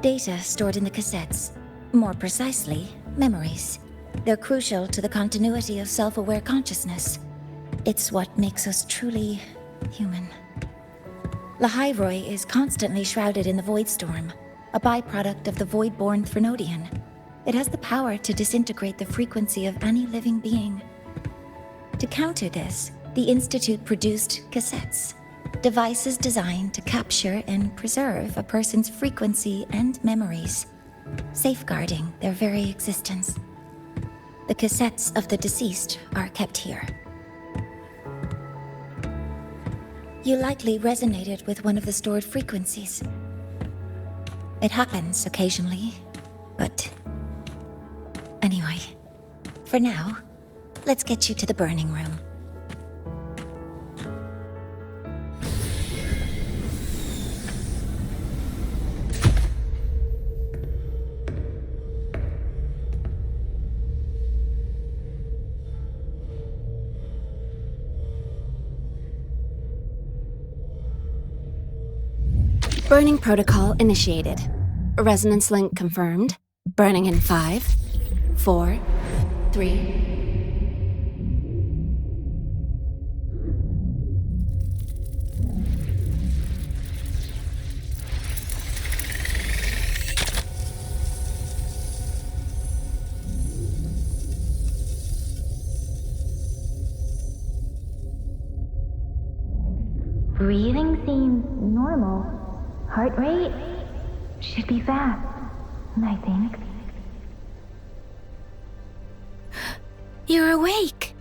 Data stored in the cassettes. More precisely, memories. They're crucial to the continuity of self-aware consciousness. It's what makes us truly human. Lahai-Roi is constantly shrouded in the Void Storm, a byproduct of the Void-born Thrunodian. It has the power to disintegrate the frequency of any living being. To counter this, the Institute produced cassettes, devices designed to capture and preserve a person's frequency and memories, safeguarding their very existence. The cassettes of the deceased are kept here. You likely resonated with one of the stored frequencies. It happens occasionally, but... Anyway, for now, let's get you to the burning room. Burning protocol initiated. Resonance link confirmed. Burning in 5, 4, 3... Breathing seems normal. Heart rate should be fast, I think. You're awake.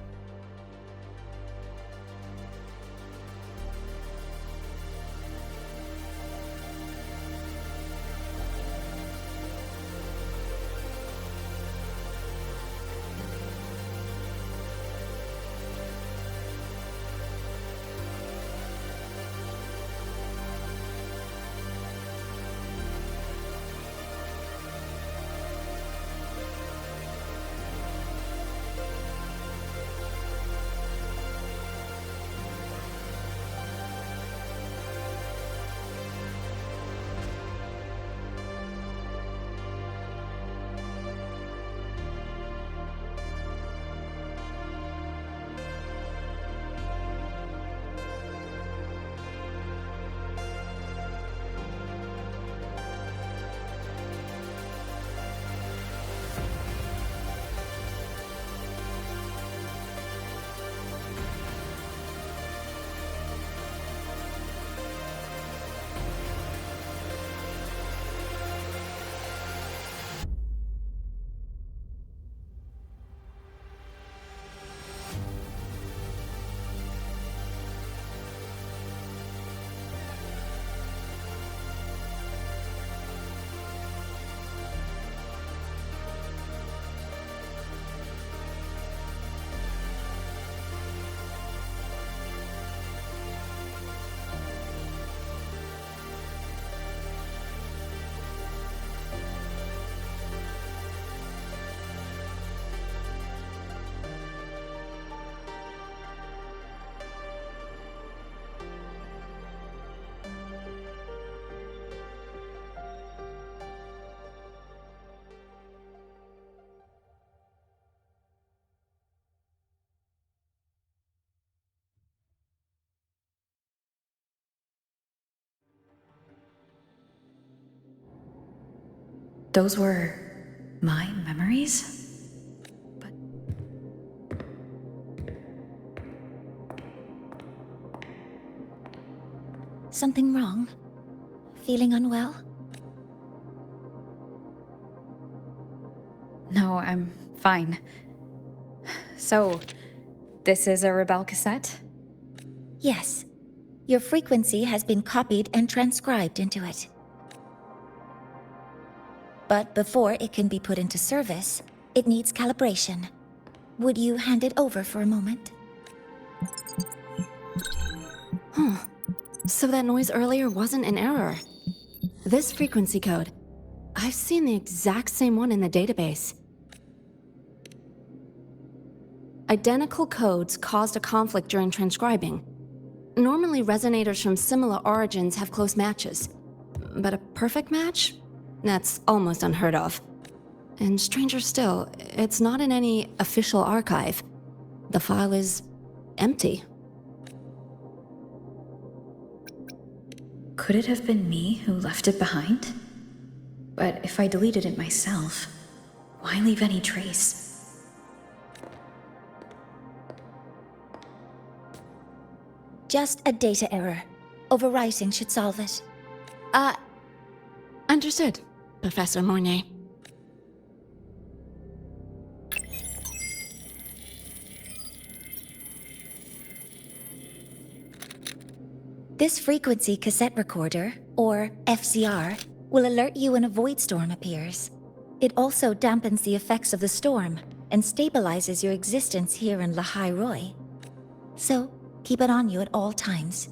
Those were my memories? Something wrong? Feeling unwell? No, I'm fine. So, this is a Rebel cassette? Yes. Your frequency has been copied and transcribed into it. But before it can be put into service, it needs calibration. Would you hand it over for a moment? Huh. So that noise earlier wasn't an error. This frequency code, I've seen the exact same one in the database. Identical codes caused a conflict during transcribing. Normally, resonators from similar origins have close matches. But a perfect match? That's almost unheard of. And stranger still, it's not in any official archive. The file is empty. Could it have been me who left it behind? But if I deleted it myself, why leave any trace? Just a data error. Overwriting should solve it. Understood, Professor Mornay. This frequency cassette recorder, or FCR, will alert you when a void storm appears. It also dampens the effects of the storm and stabilizes your existence here in Lahai-Roi. So, keep it on you at all times.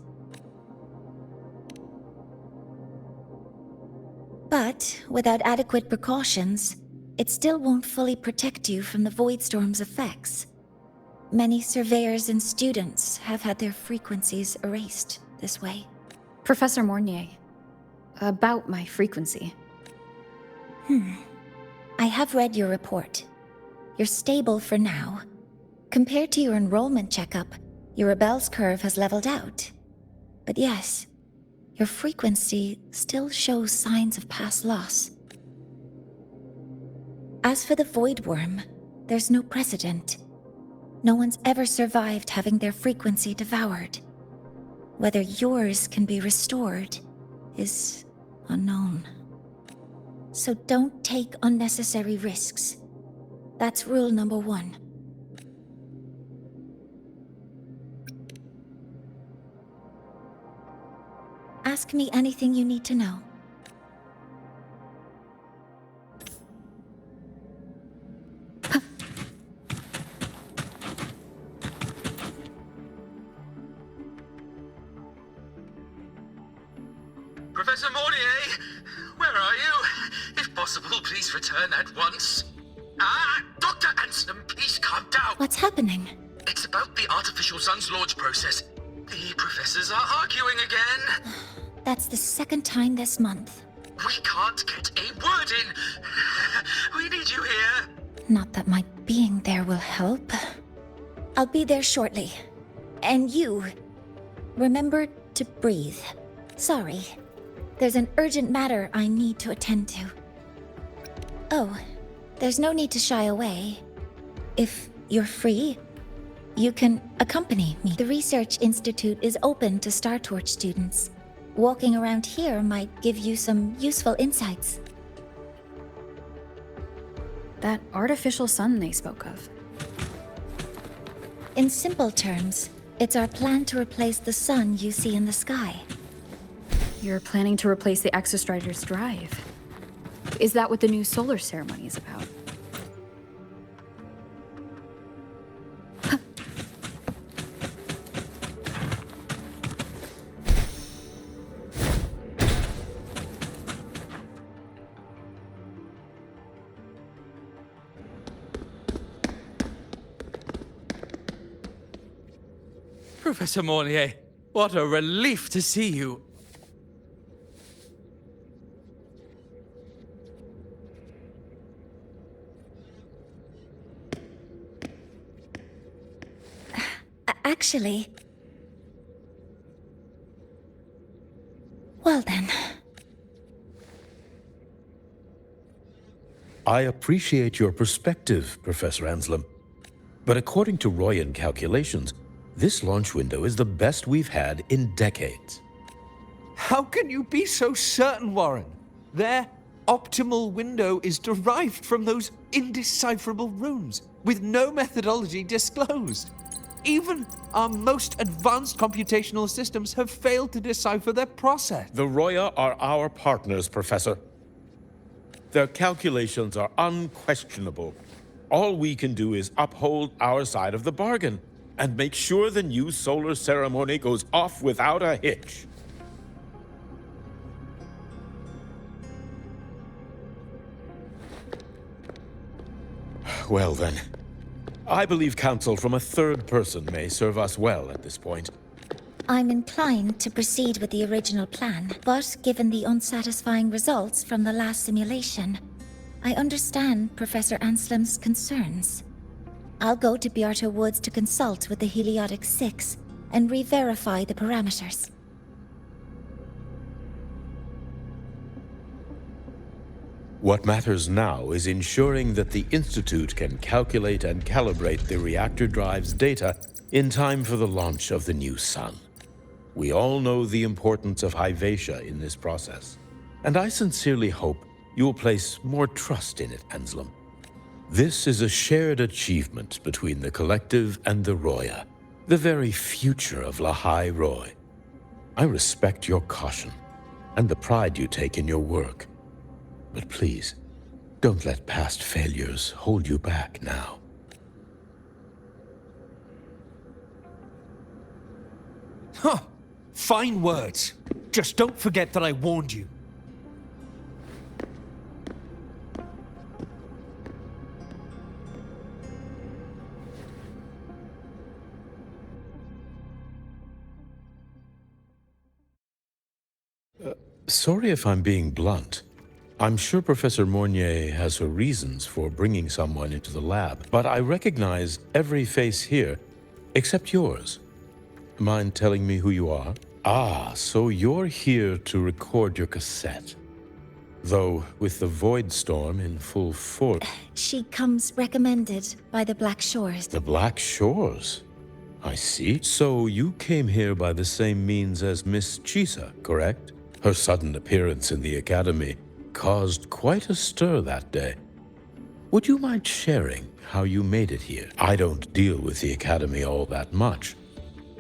But without adequate precautions, it still won't fully protect you from the void storm's effects. Many surveyors and students have had their frequencies erased this way. Professor Mornier, about my frequency. I have read your report. You're stable for now. Compared to your enrollment checkup, your rebel's curve has leveled out. But yes, your frequency still shows signs of past loss. As for the Void Worm, there's no precedent. No one's ever survived having their frequency devoured. Whether yours can be restored is unknown. So don't take unnecessary risks. That's rule number 1. Ask me anything you need to know. Professor Mornier, where are you? If possible, please return at once. Dr. Anson, please calm down. What's happening? It's about the artificial sun's launch process. The professors are arguing again. That's the second time this month. We can't get a word in. We need you here. Not that my being there will help. I'll be there shortly. And you, remember to breathe. Sorry. There's an urgent matter I need to attend to. Oh, there's no need to shy away. If you're free, you can accompany me. The Research Institute is open to Star Torch students. Walking around here might give you some useful insights. That artificial sun they spoke of. In simple terms, it's our plan to replace the sun you see in the sky. You're planning to replace the Exostrider's drive. Is that what the new solar ceremony is about? Professor Mornier, what a relief to see you. Actually... Well then... I appreciate your perspective, Professor Anselm. But according to Royan calculations, this launch window is the best we've had in decades. How can you be so certain, Warren? Their optimal window is derived from those indecipherable runes, with no methodology disclosed. Even our most advanced computational systems have failed to decipher their process. The Roya are our partners, Professor. Their calculations are unquestionable. All we can do is uphold our side of the bargain and make sure the new solar ceremony goes off without a hitch. Well then, I believe counsel from a third person may serve us well at this point. I'm inclined to proceed with the original plan, but given the unsatisfying results from the last simulation, I understand Professor Anselm's concerns. I'll go to Beata Woods to consult with the Heliotic 6 and re-verify the parameters. What matters now is ensuring that the Institute can calculate and calibrate the reactor drive's data in time for the launch of the new sun. We all know the importance of Hyvatia in this process, and I sincerely hope you will place more trust in it, Anselm. This is a shared achievement between the Collective and the Roya, the very future of Lahai-Roi. I respect your caution and the pride you take in your work. But please, don't let past failures hold you back now. Huh. Fine words. Just don't forget that I warned you. Sorry if I'm being blunt. I'm sure Professor Mornier has her reasons for bringing someone into the lab, but I recognize every face here except yours. Mind telling me who you are? Ah, so you're here to record your cassette. Though, with the Void Storm in full force... She comes recommended by the Black Shores. The Black Shores? I see. So you came here by the same means as Miss Chisa, correct? Her sudden appearance in the Academy caused quite a stir that day. Would you mind sharing how you made it here? I don't deal with the Academy all that much.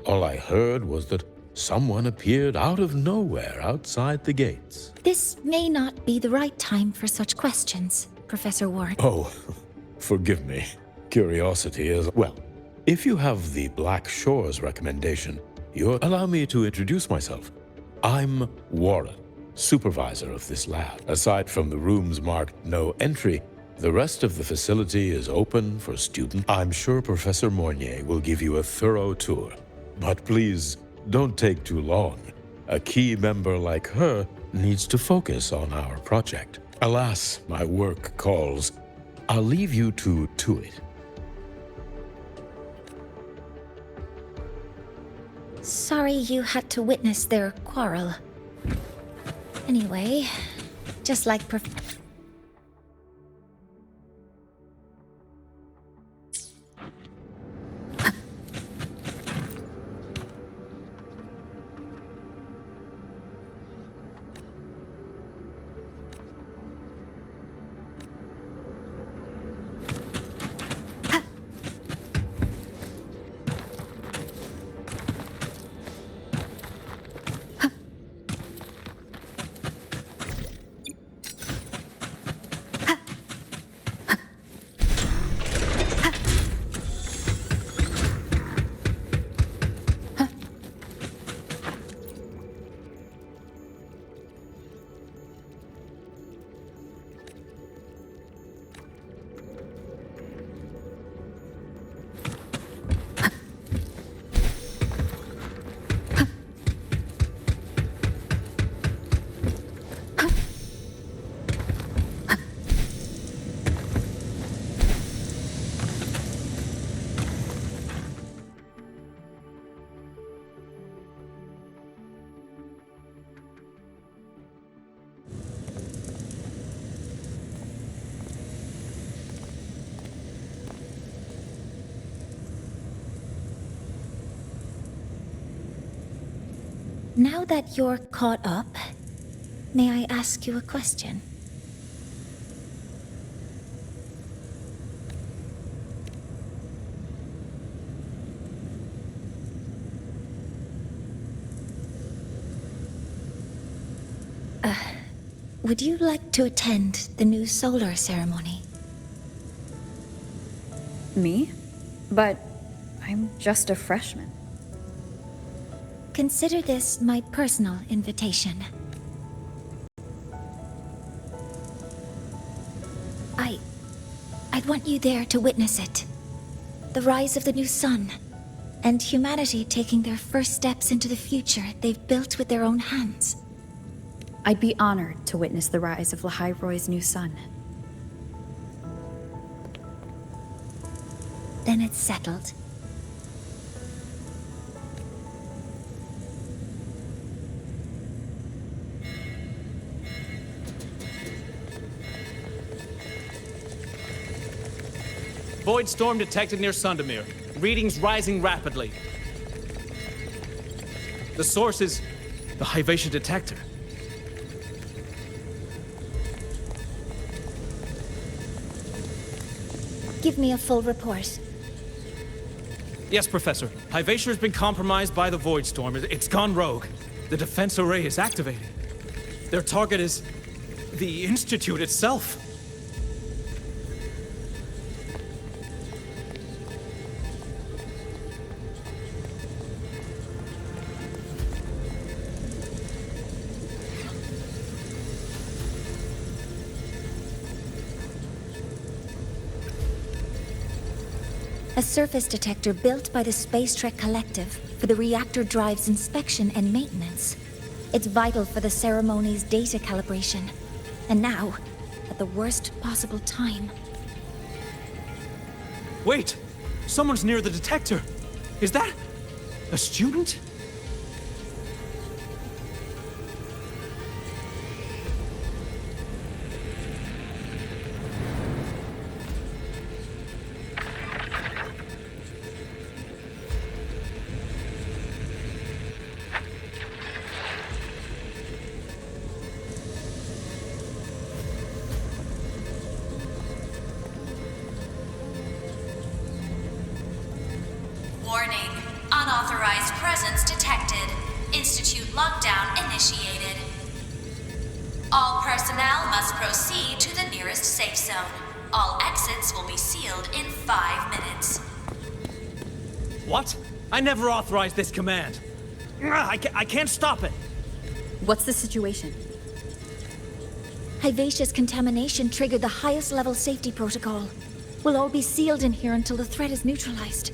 All I heard was that someone appeared out of nowhere outside the gates. This may not be the right time for such questions, Professor Ward. Oh, forgive me. Curiosity is... Well, if you have the Black Shores recommendation, you'll allow me to introduce myself. I'm Warren, supervisor of this lab. Aside from the rooms marked no entry, the rest of the facility is open for students. I'm sure Professor Mornier will give you a thorough tour. But please, don't take too long. A key member like her needs to focus on our project. Alas, my work calls. I'll leave you to it. Sorry you had to witness their quarrel. Anyway, just like Now that you're caught up, may I ask you a question? Would you like to attend the new solar ceremony? Me? But I'm just a freshman. Consider this my personal invitation. I'd want you there to witness it. The rise of the new sun, and humanity taking their first steps into the future they've built with their own hands. I'd be honored to witness the rise of Lahai-Roi's new sun. Then it's settled. Void storm detected near Sundermere. Readings rising rapidly. The source is the Hivatia detector. Give me a full report. Yes, Professor. Hivatia has been compromised by the Void Storm. It's gone rogue. The defense array is activated. Their target is the Institute itself. A surface detector built by the Space Trek Collective for the reactor drive's inspection and maintenance. It's vital for the ceremony's data calibration. And now, at the worst possible time. Wait! Someone's near the detector! Is that a student? Warning. Unauthorized presence detected. Institute lockdown initiated. All personnel must proceed to the nearest safe zone. All exits will be sealed in 5 minutes. What? I never authorized this command. I can't stop it. What's the situation? Hivatia's contamination triggered the highest level safety protocol. We'll all be sealed in here until the threat is neutralized.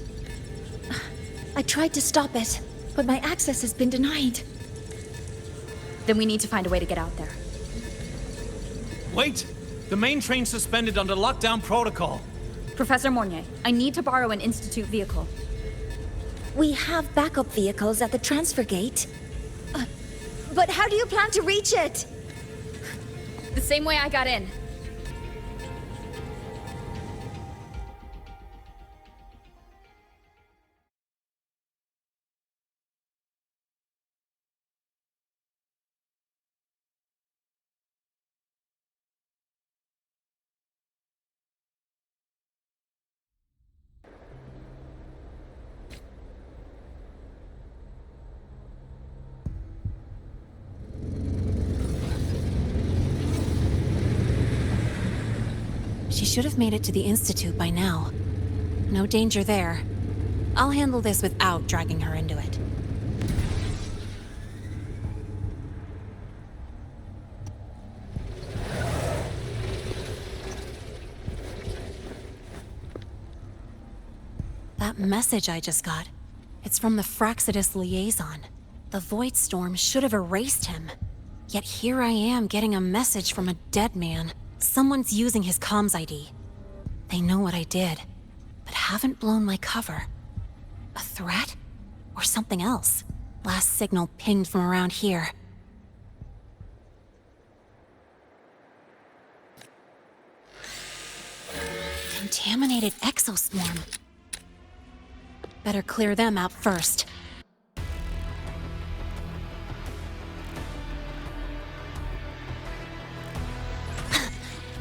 I tried to stop it, but my access has been denied. Then we need to find a way to get out there. Wait! The main train's suspended under lockdown protocol. Professor Mornier, I need to borrow an Institute vehicle. We have backup vehicles at the transfer gate. But how do you plan to reach it? The same way I got in. She should have made it to the Institute by now. No danger there. I'll handle this without dragging her into it. That message I just got, it's from the Fraxidus liaison. The Void Storm should have erased him. Yet here I am getting a message from a dead man. Someone's using his comms ID. They know what I did, but haven't blown my cover. A threat? Or something else? Last signal pinged from around here. Contaminated exoswarm. Better clear them out first.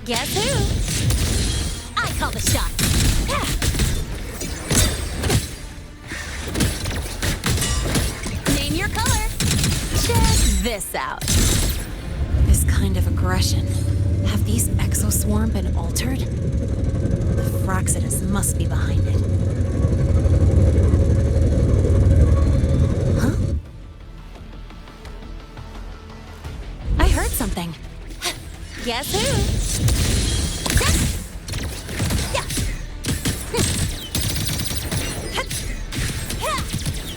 Guess who? I call the shot. Name your color. Check this out. This kind of aggression. Have these exoswarm been altered? The Fraxidus must be behind it. Huh? I heard something. Guess who?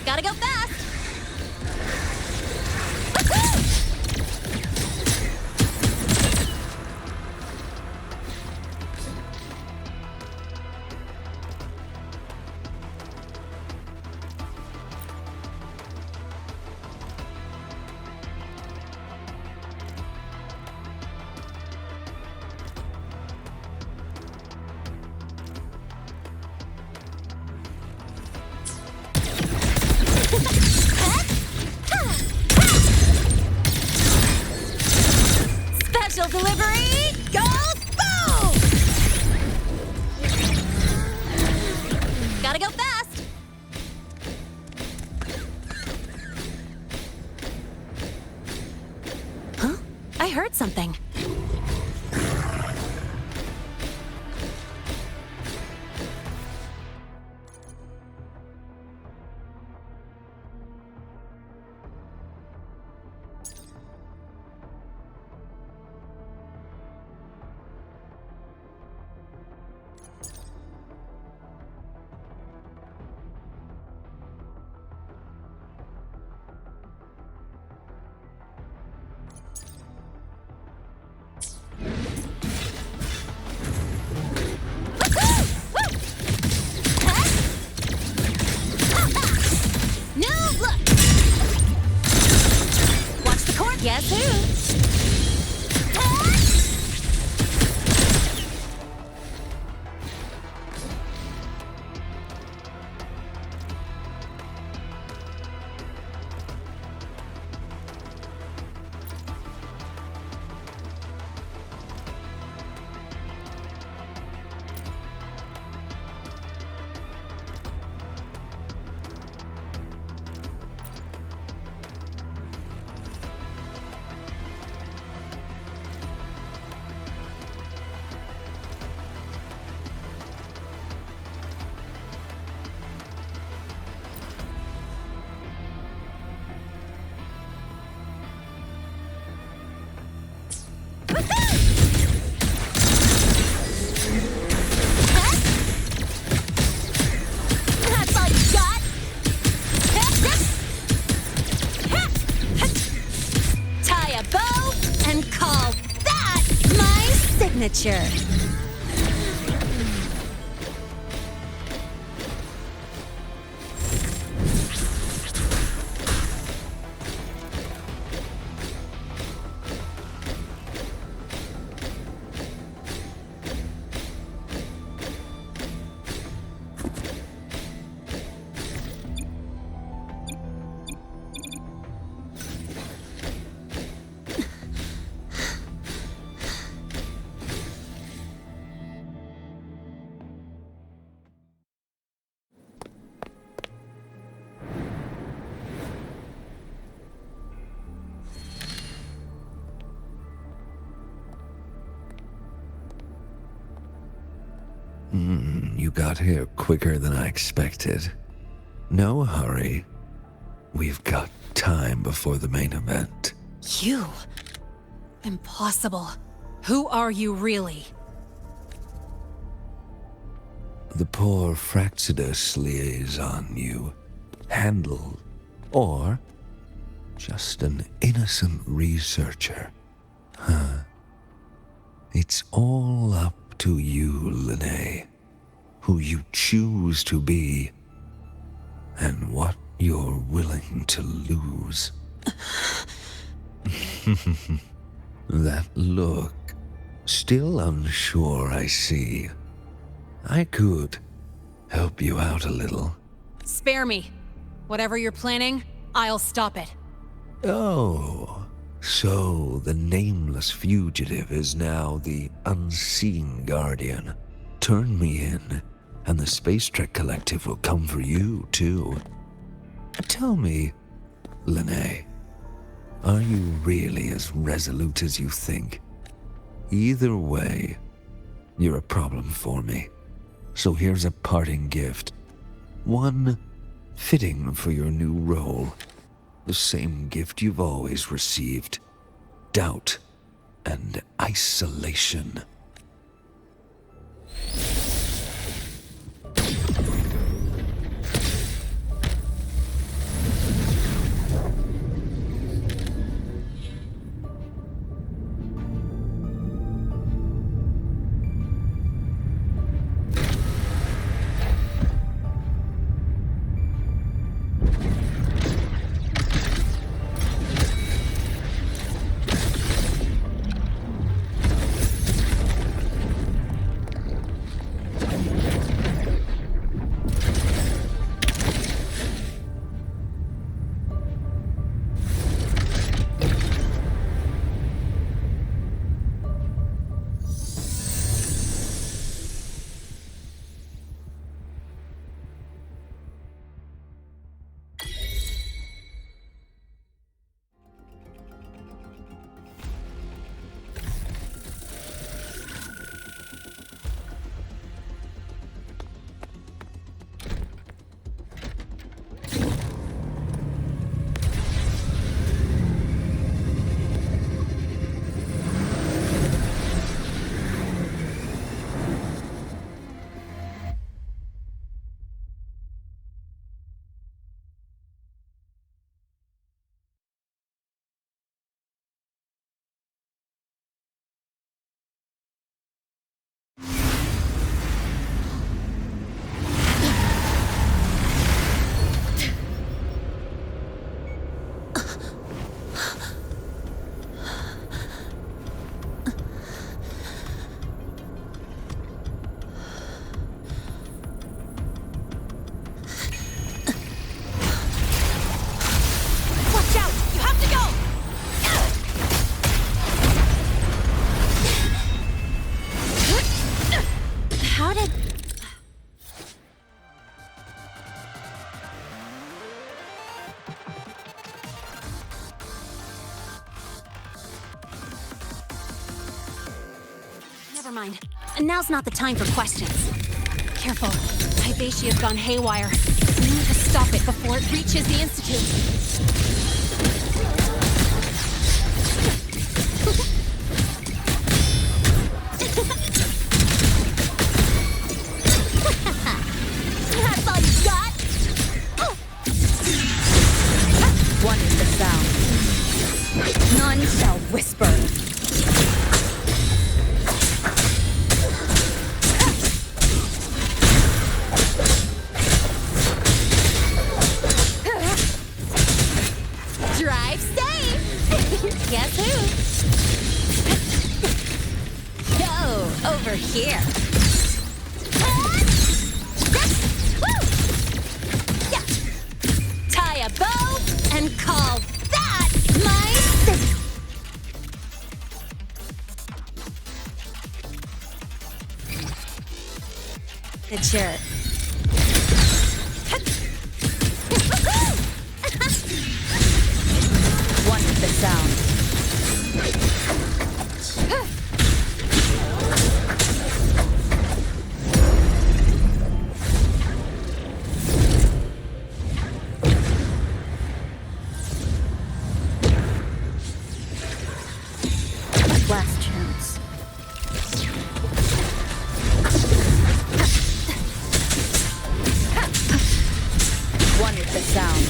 Gotta go fast! Special delivery goes boom! Gotta go fast! Huh? I heard something. Guess who? Signature. You got here quicker than I expected. No hurry. We've got time before the main event. You? Impossible. Who are you really? The poor Fraxidus liaison you handled, or just an innocent researcher. Huh? It's all up to you, Linnae, who you choose to be, and what you're willing to lose. That look, still unsure, I see. I could help you out a little. Spare me. Whatever you're planning, I'll stop it. Oh, So, the nameless fugitive is now the unseen guardian. Turn me in, and the Space Trek Collective will come for you, too. Tell me, Lahai, are you really as resolute as you think? Either way, you're a problem for me. So here's a parting gift. One fitting for your new role. The same gift you've always received. Doubt and isolation. Never mind. Now's not the time for questions. Careful. Hyvatia's gone haywire. We need to stop it before it reaches the Institute. That's all you got? One is the sound. None shall whisper. Drive safe! Guess who? Go over here. Tie a bow and call that my city. Good jerk. One with the sound. Last chance. One with the sound.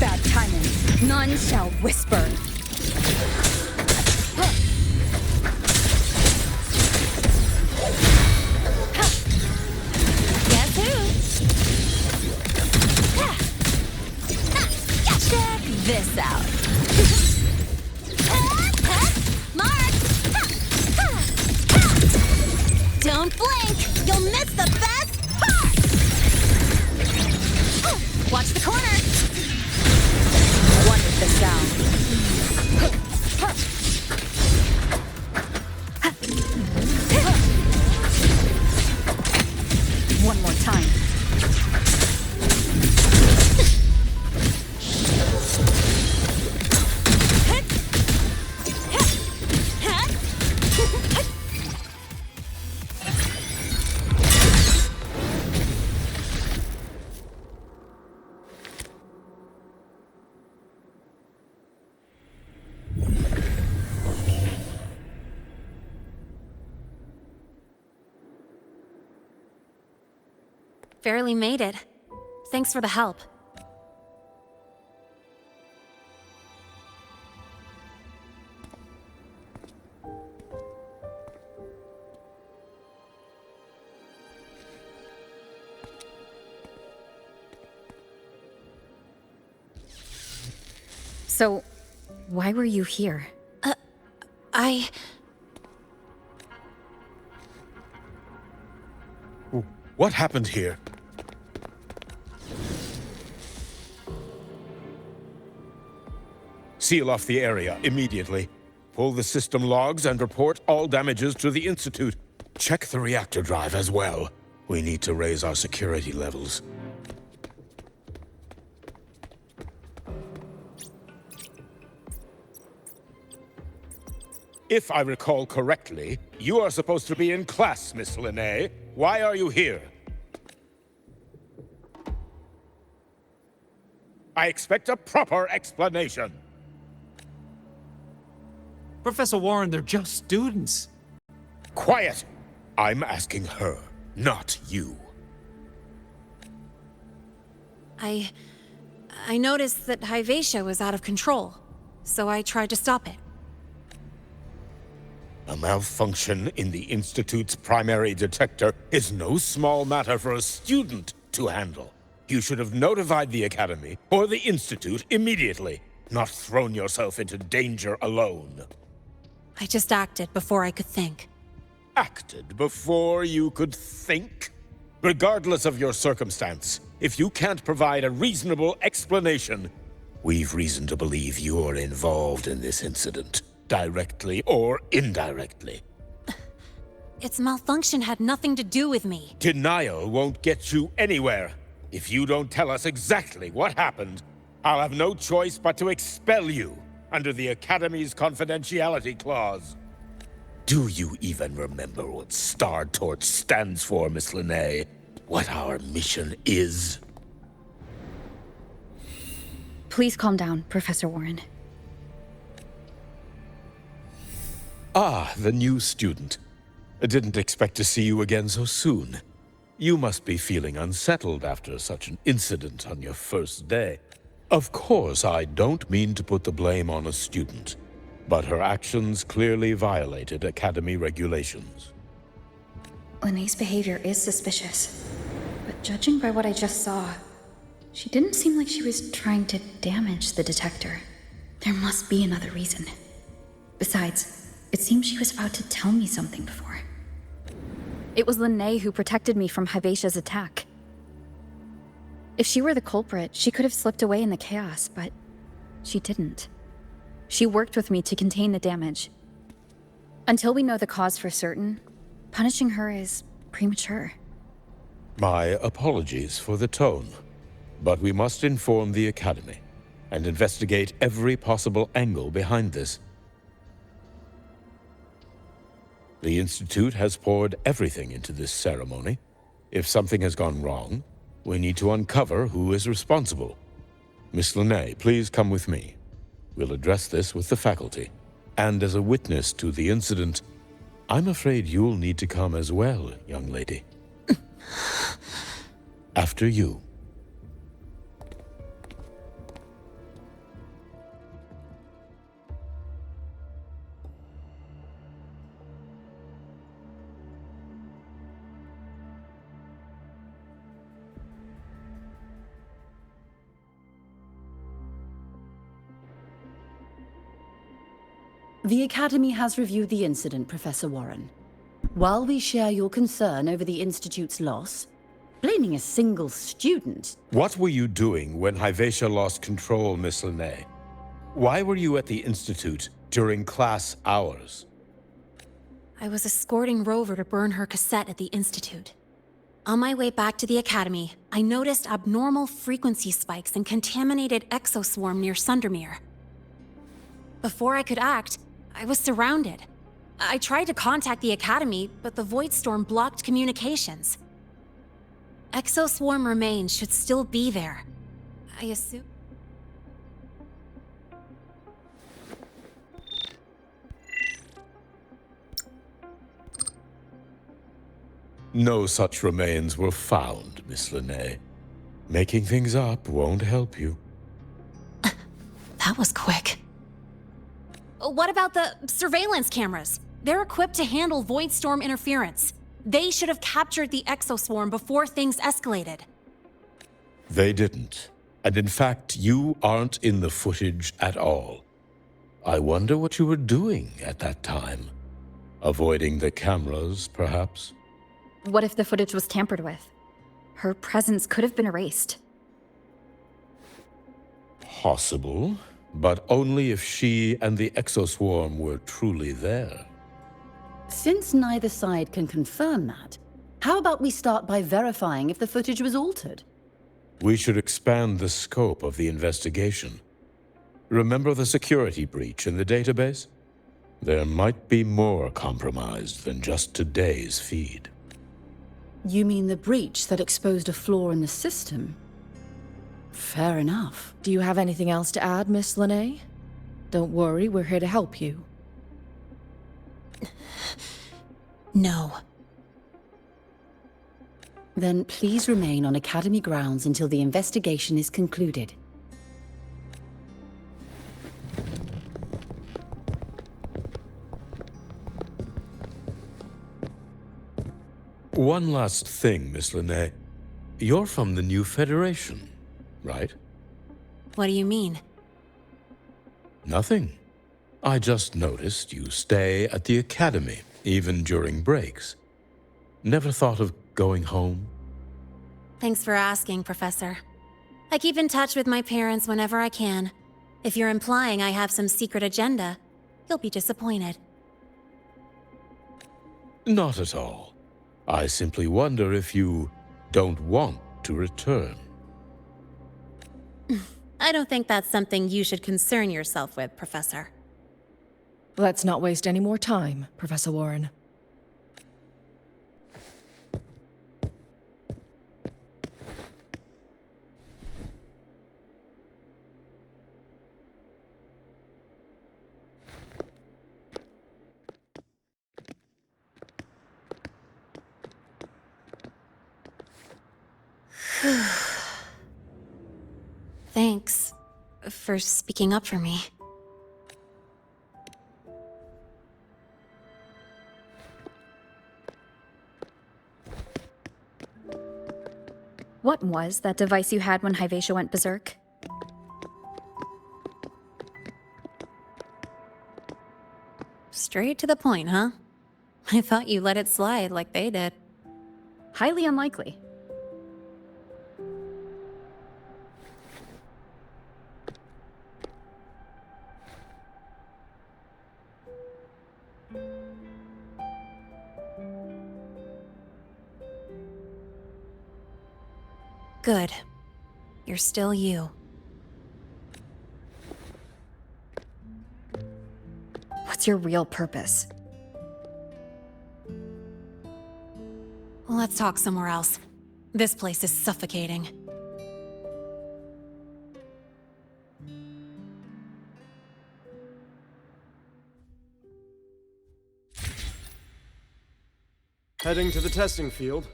Bad timing. None shall whisper. Guess who? Check this out. Mark! Don't blink! You'll miss the best part! Watch the corner! barely made it. Thanks for the help. So, why were you here? What happened here? Seal off the area immediately. Pull the system logs and report all damages to the Institute. Check the reactor drive as well. We need to raise our security levels. If I recall correctly, you are supposed to be in class, Miss Lahai. Why are you here? I expect a proper explanation. Professor Warren, they're just students. Quiet! I'm asking her, not you. I noticed that Hyvatia was out of control, so I tried to stop it. A malfunction in the Institute's primary detector is no small matter for a student to handle. You should have notified the Academy or the Institute immediately, not thrown yourself into danger alone. I just acted before I could think. Acted before you could think? Regardless of your circumstance, if you can't provide a reasonable explanation, we've reason to believe you're involved in this incident, directly or indirectly. Its malfunction had nothing to do with me. Denial won't get you anywhere. If you don't tell us exactly what happened, I'll have no choice but to expel you under the Academy's confidentiality clause. Do you even remember what Star Torch stands for, Miss Lahai? What our mission is? Please calm down, Professor Warren. Ah, the new student. I didn't expect to see you again so soon. You must be feeling unsettled after such an incident on your first day. Of course, I don't mean to put the blame on a student, but her actions clearly violated Academy regulations. Linnae's behavior is suspicious, but judging by what I just saw, she didn't seem like she was trying to damage the detector. There must be another reason. Besides, it seems she was about to tell me something before. It was Linnae who protected me from Hyvatia's attack. If she were the culprit, she could have slipped away in the chaos, but she didn't. She worked with me to contain the damage. Until we know the cause for certain, punishing her is premature. My apologies for the tone, but we must inform the Academy and investigate every possible angle behind this. The Institute has poured everything into this ceremony. If something has gone wrong, we need to uncover who is responsible. Miss Lahai, please come with me. We'll address this with the faculty. And as a witness to the incident, I'm afraid you'll need to come as well, young lady. After you. The Academy has reviewed the incident, Professor Warren. While we share your concern over the Institute's loss, blaming a single student... What were you doing when Hyvatia lost control, Miss Lahai? Why were you at the Institute during class hours? I was escorting Rover to burn her cassette at the Institute. On my way back to the Academy, I noticed abnormal frequency spikes and contaminated exoswarm near Sundermere. Before I could act, I was surrounded. I tried to contact the Academy, but the Void Storm blocked communications. Exoswarm remains should still be there. I assume... No such remains were found, Miss Lahai. Making things up won't help you. That was quick. What about the surveillance cameras? They're equipped to handle void storm interference. They should have captured the exoswarm before things escalated. They didn't. And in fact, you aren't in the footage at all. I wonder what you were doing at that time. Avoiding the cameras, perhaps? What if the footage was tampered with? Her presence could have been erased. Possible, but only if she and the exoswarm were truly there. Since neither side can confirm that, how about we start by verifying if the footage was altered? We should expand the scope of the investigation. Remember the security breach in the database? There might be more compromised than just today's feed. You mean the breach that exposed a flaw in the system? Fair enough. Do you have anything else to add, Miss Lahai? Don't worry, we're here to help you. No. Then please remain on Academy grounds until the investigation is concluded. One last thing, Miss Lahai. You're from the new Federation, right? What do you mean? Nothing. I just noticed you stay at the Academy, even during breaks. Never thought of going home? Thanks for asking, Professor. I keep in touch with my parents whenever I can. If you're implying I have some secret agenda, you'll be disappointed. Not at all. I simply wonder if you don't want to return. I don't think that's something you should concern yourself with, Professor. Let's not waste any more time, Professor Warren. Thanks for speaking up for me. What was that device you had when Hyvatia went berserk? Straight to the point, huh? I thought you let it slide like they did. Highly unlikely. Good. You're still you. What's your real purpose? Let's talk somewhere else. This place is suffocating. Heading to the testing field.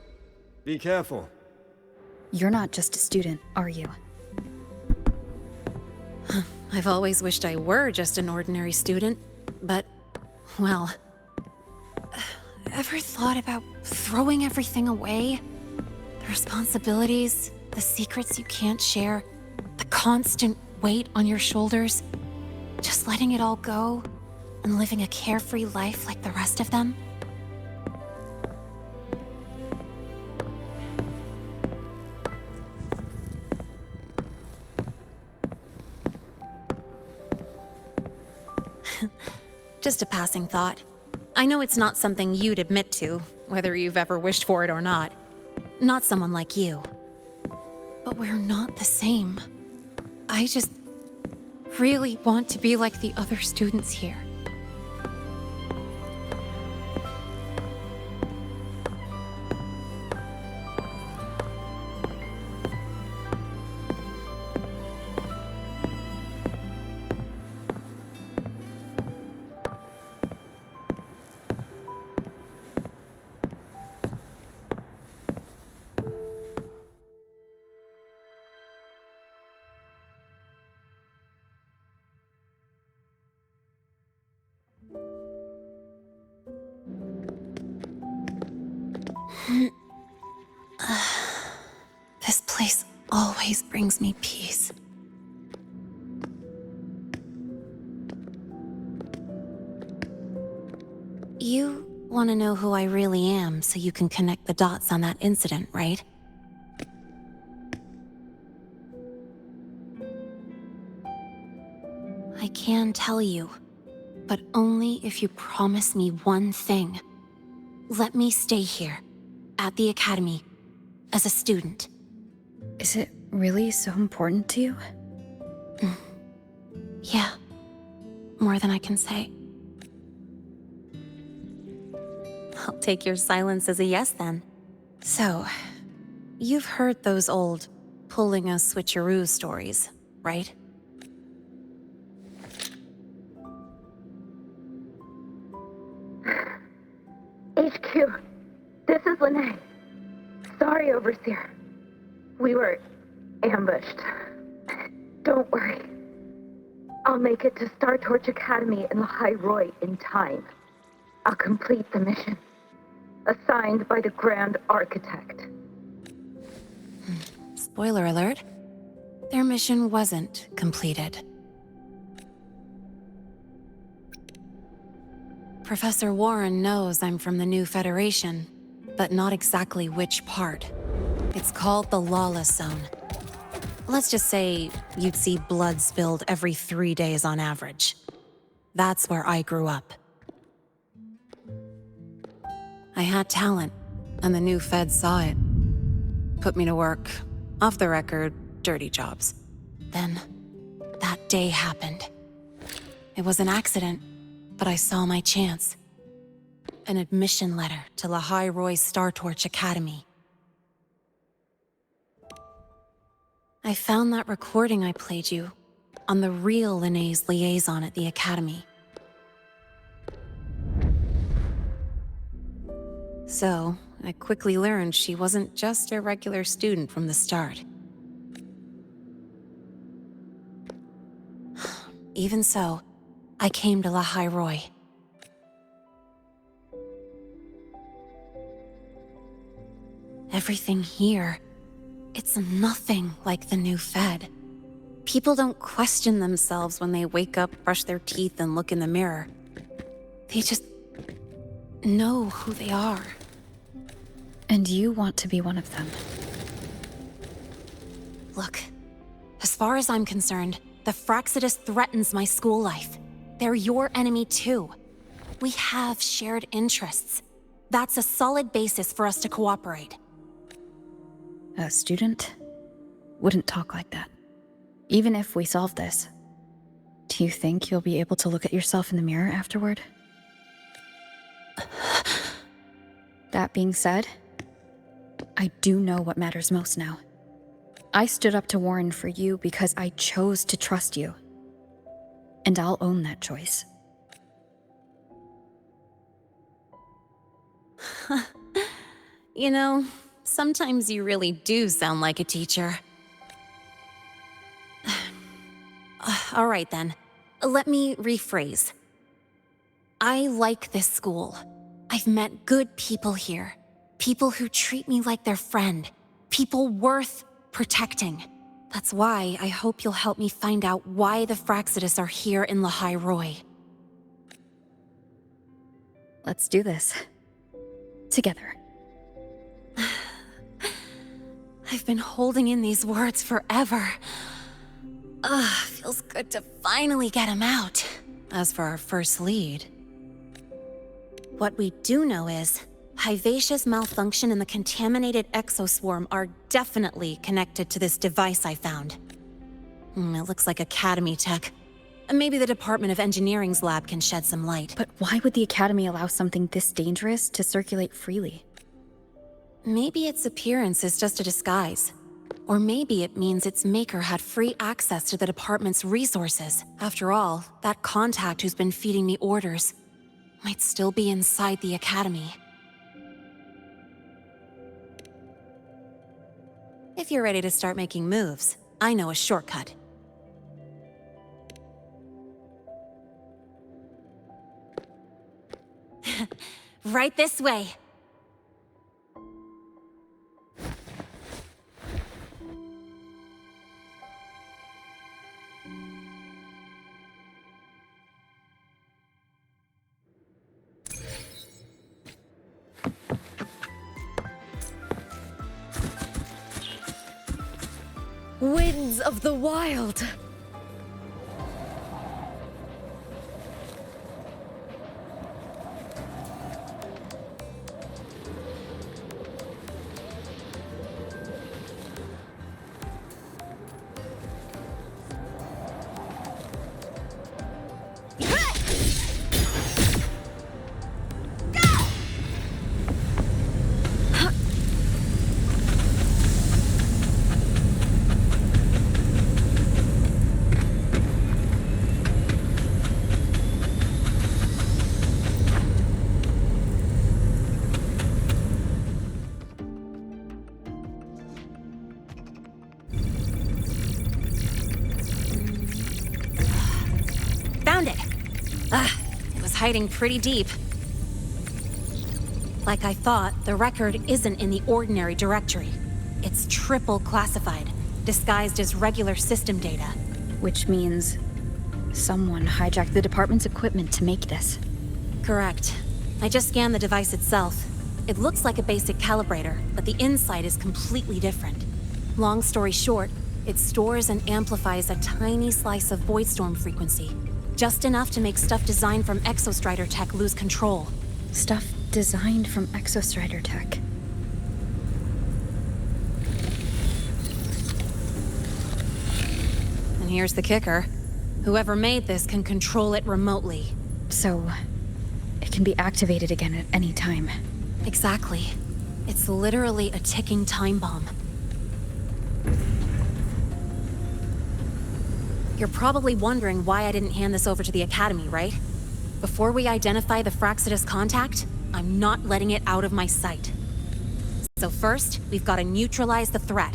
Be careful. You're not just a student, are you? I've always wished I were just an ordinary student, but, well... Ever thought about throwing everything away? The responsibilities, the secrets you can't share, the constant weight on your shoulders? Just letting it all go and living a carefree life like the rest of them? Just a passing thought. I know it's not something you'd admit to, whether you've ever wished for it or not. Not someone like you. But we're not the same. I just really want to be like the other students here. always brings me peace. You want to know who I really am so you can connect the dots on that incident, right? I can tell you, but only if you promise me one thing. Let me stay here, at the Academy, as a student. Is it really so important to you? Yeah, more than I can say. I'll take your silence as a yes then. So, you've heard those old pulling a switcheroo stories, right? HQ, this is Lene. Sorry, Overseer. We were ambushed. Don't worry. I'll make it to Star Torch Academy in Lahai-Roi in time. I'll complete the mission. Assigned by the Grand Architect. Spoiler alert. Their mission wasn't completed. Professor Warren knows I'm from the new Federation, but not exactly which part. It's called the Lawless Zone. Let's just say you'd see blood spilled every 3 days on average. That's where I grew up. I had talent, and the new feds saw it. Put me to work, off the record, dirty jobs. Then, that day happened. It was an accident, but I saw my chance. An admission letter to Lahai-Roi Star Torch Academy. I found that recording I played you on the real Lene's liaison at the Academy. So, I quickly learned she wasn't just a regular student from the start. Even so, I came to Lahai-Roi. Everything here, it's nothing like the new Fed. People don't question themselves when they wake up, brush their teeth, and look in the mirror. They just know who they are. And you want to be one of them. Look, as far as I'm concerned, the Fractsidus threatens my school life. They're your enemy too. We have shared interests. That's a solid basis for us to cooperate. A student wouldn't talk like that. Even if we solve this, do you think you'll be able to look at yourself in the mirror afterward? That being said, I do know what matters most now. I stood up to Warren for you because I chose to trust you. And I'll own that choice. You know, sometimes you really do sound like a teacher. All right then, let me rephrase. I like this school. I've met good people here. People who treat me like their friend. People worth protecting. That's why I hope you'll help me find out why the Fractsidus are here in Lahai-Roi. Let's do this. Together. I've been holding in these words forever. Feels good to finally get them out. As for our first lead... What we do know is, Hivacia's malfunction and the contaminated exoswarm are definitely connected to this device I found. It looks like Academy tech. Maybe the Department of Engineering's lab can shed some light. But why would the Academy allow something this dangerous to circulate freely? Maybe its appearance is just a disguise. Or maybe it means its maker had free access to the department's resources. After all, that contact who's been feeding me orders might still be inside the Academy. If you're ready to start making moves, I know a shortcut. Right this way. Winds of the wild! Found it! It was hiding pretty deep. Like I thought, the record isn't in the ordinary directory. It's triple classified, disguised as regular system data. Which means someone hijacked the department's equipment to make this. Correct. I just scanned the device itself. It looks like a basic calibrator, but the inside is completely different. Long story short, it stores and amplifies a tiny slice of Voidstorm frequency. Just enough to make stuff designed from Exostrider tech lose control. Stuff designed from Exostrider tech. And here's the kicker. Whoever made this can control it remotely. So, it can be activated again at any time. Exactly. It's literally a ticking time bomb. You're probably wondering why I didn't hand this over to the Academy, right? Before we identify the Fraxidus contact, I'm not letting it out of my sight. So first, we've got to neutralize the threat.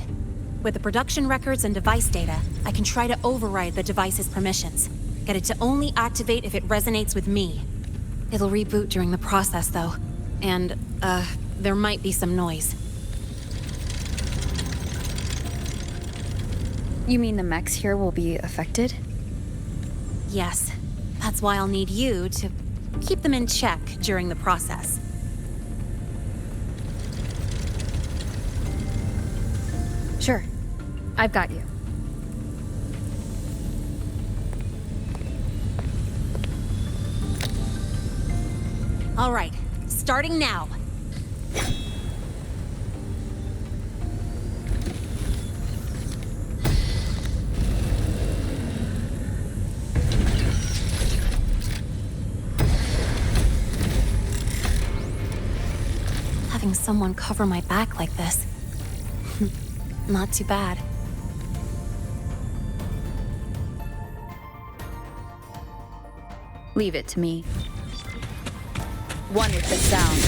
With the production records and device data, I can try to override the device's permissions. Get it to only activate if it resonates with me. It'll reboot during the process, though. And, there might be some noise. You mean the mechs here will be affected? Yes. That's why I'll need you to keep them in check during the process. Sure. I've got you. All right. Starting now. Having someone cover my back like this. Not too bad. Leave it to me. One with the sound.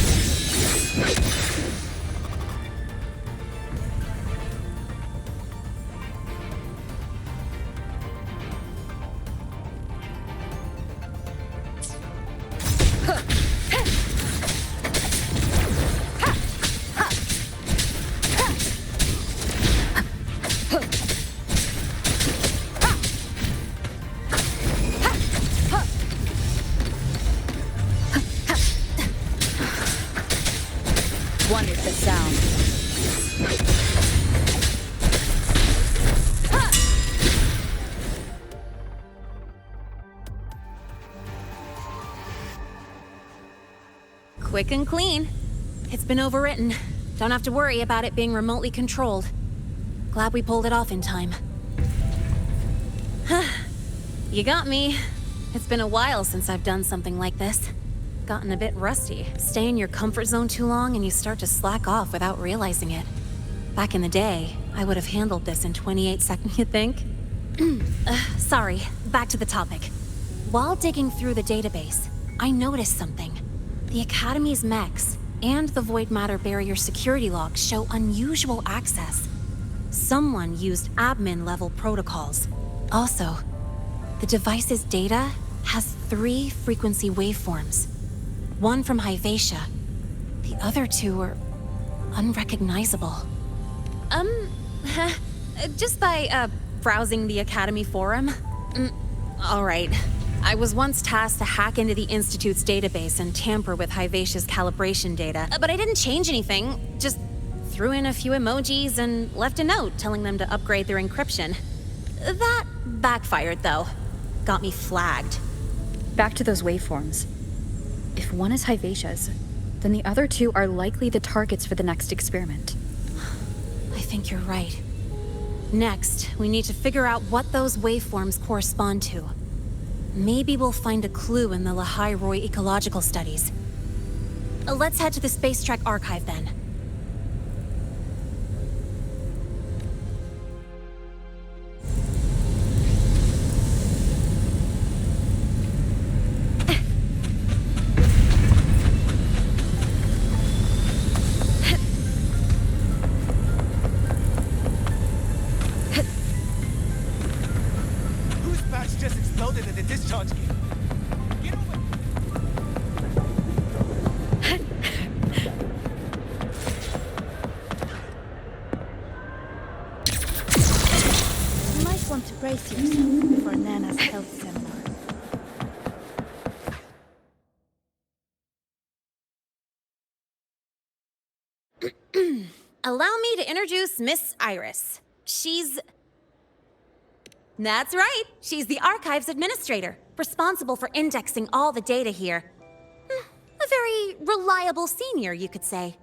One with the sound. Quick and clean. It's been overwritten. Don't have to worry about it being remotely controlled. Glad we pulled it off in time. You got me. It's been a while since I've done something like this. Gotten a bit rusty. Stay in your comfort zone too long and you start to slack off without realizing it. Back in the day, I would have handled this in 28 seconds, you think? Sorry, back to the topic. While digging through the database, I noticed something. The Academy's mechs and the Void Matter Barrier security logs show unusual access. Someone used admin-level protocols. Also, the device's data has 3 frequency waveforms. One from Hyvatia. The other 2 are unrecognizable. Just by, browsing the Academy forum, All right. I was once tasked to hack into the Institute's database and tamper with Hivacia's calibration data, but I didn't change anything. Just threw in a few emojis and left a note telling them to upgrade their encryption. That backfired, though. Got me flagged. Back to those waveforms. If one is Hivacia's, then the other two are likely the targets for the next experiment. I think you're right. Next, we need to figure out what those waveforms correspond to. Maybe we'll find a clue in the Lahai-Roi ecological studies. Let's head to the Space Trek archive then. Brace yourself for Nana's health seminar. Allow me to introduce Miss Iris. That's right. She's the Archives Administrator, responsible for indexing all the data here. A very reliable senior, you could say.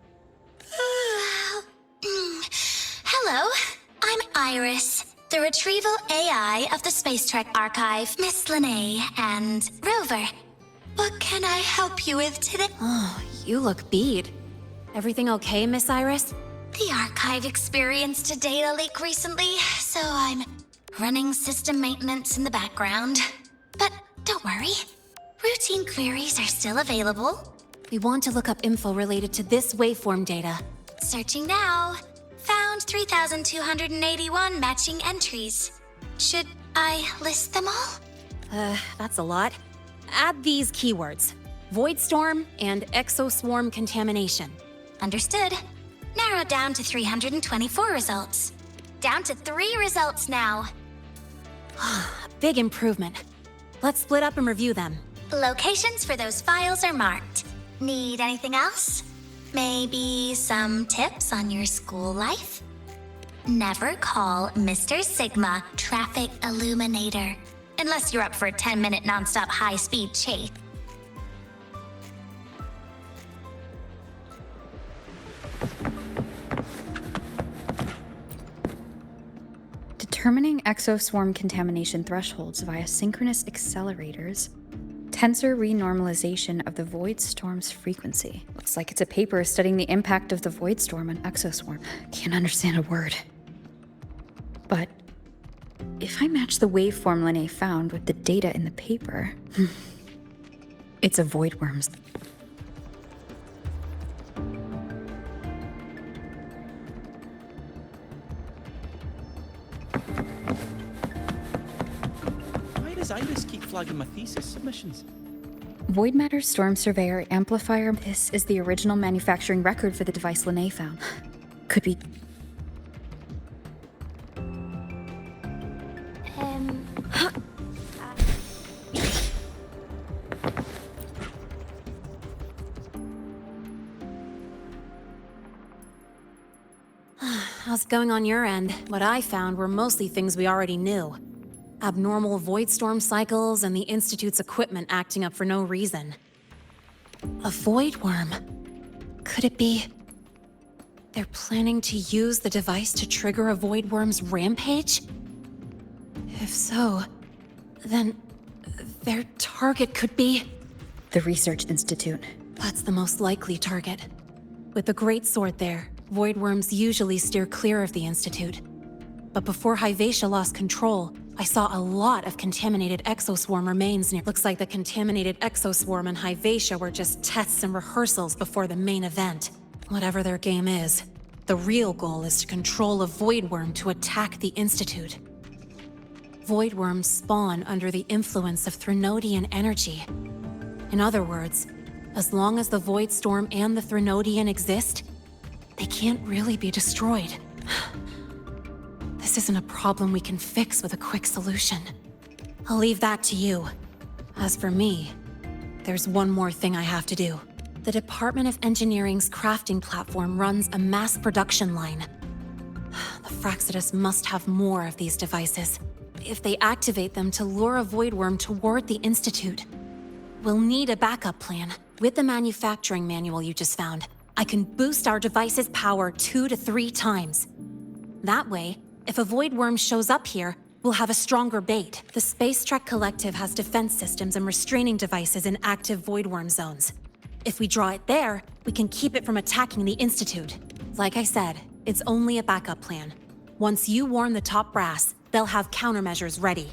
Hello, I'm Iris, the Retrieval AI of the Space Trek Archive, Miss Linnae and Rover. What can I help you with today? Oh, you look beat. Everything okay, Miss Iris? The Archive experienced a data leak recently, so I'm running system maintenance in the background. But don't worry, routine queries are still available. We want to look up info related to this waveform data. Searching now. Found 3,281 matching entries. Should I list them all? That's a lot. Add these keywords: Void Storm and Exoswarm Contamination. Understood. Narrow down to 324 results. Down to 3 results now. Big improvement. Let's split up and review them. Locations for those files are marked. Need anything else? Maybe some tips on your school life? Never call Mr. Sigma Traffic Illuminator, unless you're up for a 10-minute non-stop high-speed chase. Determining exoswarm contamination thresholds via synchronous accelerators. Tensor renormalization of the void storm's frequency. Looks like it's a paper studying the impact of the void storm on exoswarm. Can't understand a word. But if I match the waveform Linnae found with the data in the paper, it's a void worm's. Why does Iris keep flagging my thesis submissions? Void Matter Storm Surveyor Amplifier. This is the original manufacturing record for the device Linnae found. Could be... How's it going on your end? What I found were mostly things we already knew. Abnormal void storm cycles and the Institute's equipment acting up for no reason. A void worm? Could it be... they're planning to use the device to trigger a void worm's rampage? If so, then their target could be... the Research Institute. That's the most likely target. With the Great Sword there, void worms usually steer clear of the Institute. But before Hivacia lost control, I saw a lot of contaminated exoswarm remains near. Looks like the contaminated exoswarm and Hivacia were just tests and rehearsals before the main event. Whatever their game is, the real goal is to control a void worm to attack the Institute. Void worms spawn under the influence of Threnodian energy. In other words, as long as the void storm and the Threnodian exist, they can't really be destroyed. This isn't a problem we can fix with a quick solution. I'll leave that to you. As for me, there's one more thing I have to do. The Department of Engineering's crafting platform runs a mass production line. The Frostlands must have more of these devices. If they activate them to lure a void worm toward the Institute, we'll need a backup plan. With the manufacturing manual you just found, I can boost our device's power 2 to 3 times. That way, if a void worm shows up here, we'll have a stronger bait. The Space Trek Collective has defense systems and restraining devices in active void worm zones. If we draw it there, we can keep it from attacking the Institute. Like I said, it's only a backup plan. Once you warn the top brass, they'll have countermeasures ready.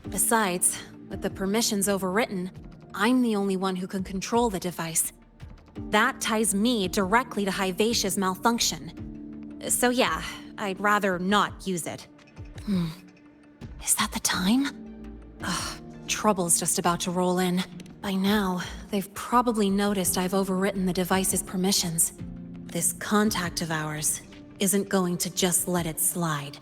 Besides, with the permissions overwritten, I'm the only one who can control the device. That ties me directly to Hivacia's malfunction. So yeah, I'd rather not use it. Is that the time? Ugh, trouble's just about to roll in. By now, they've probably noticed I've overwritten the device's permissions. This contact of ours isn't going to just let it slide.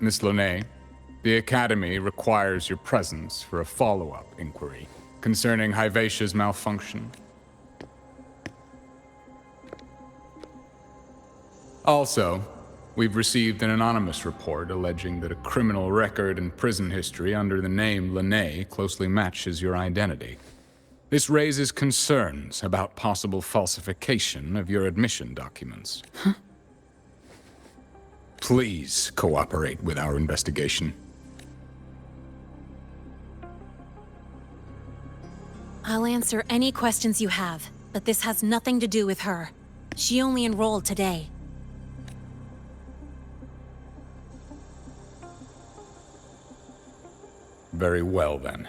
Miss Lahai, the Academy requires your presence for a follow-up inquiry concerning Hivacia's malfunction. Also, we've received an anonymous report alleging that a criminal record and prison history under the name Lahai closely matches your identity. This raises concerns about possible falsification of your admission documents. Please cooperate with our investigation. I'll answer any questions you have, but this has nothing to do with her. She only enrolled today. Very well, then.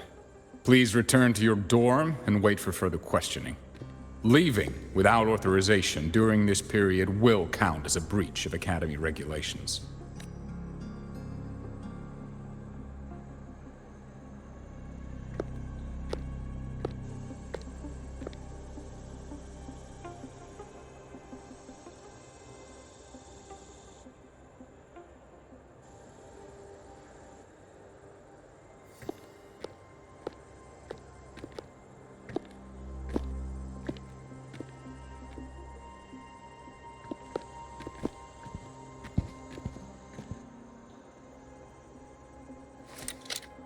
Please return to your dorm and wait for further questioning. Leaving without authorization during this period will count as a breach of Academy regulations.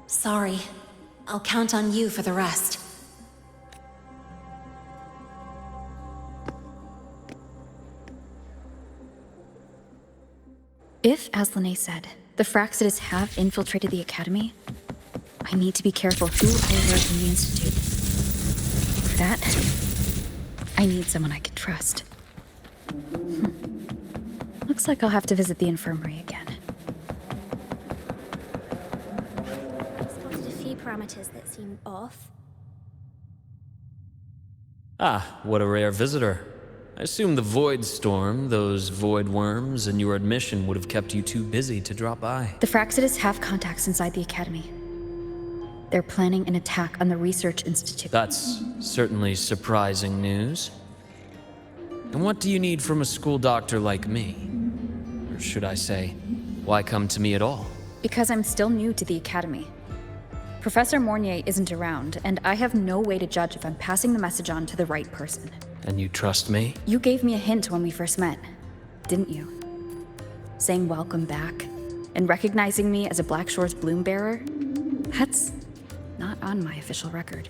Sorry. I'll count on you for the rest. If, as Lahai said, the Frostlands have infiltrated the Academy, I need to be careful who I work in the Institute. For that, I need someone I can trust. Looks like I'll have to visit the infirmary again. Spotted a few parameters that seem off. Ah, what a rare visitor. I assume the void storm, those void worms, and your admission would have kept you too busy to drop by. The Frostlands have contacts inside the Academy. They're planning an attack on the Research Institute. That's certainly surprising news. And what do you need from a school doctor like me? Or should I say, why come to me at all? Because I'm still new to the Academy. Professor Mornier isn't around, and I have no way to judge if I'm passing the message on to the right person. And you trust me? You gave me a hint when we first met, didn't you? Saying welcome back, and recognizing me as a Black Shore's bloom bearer? That's not on my official record.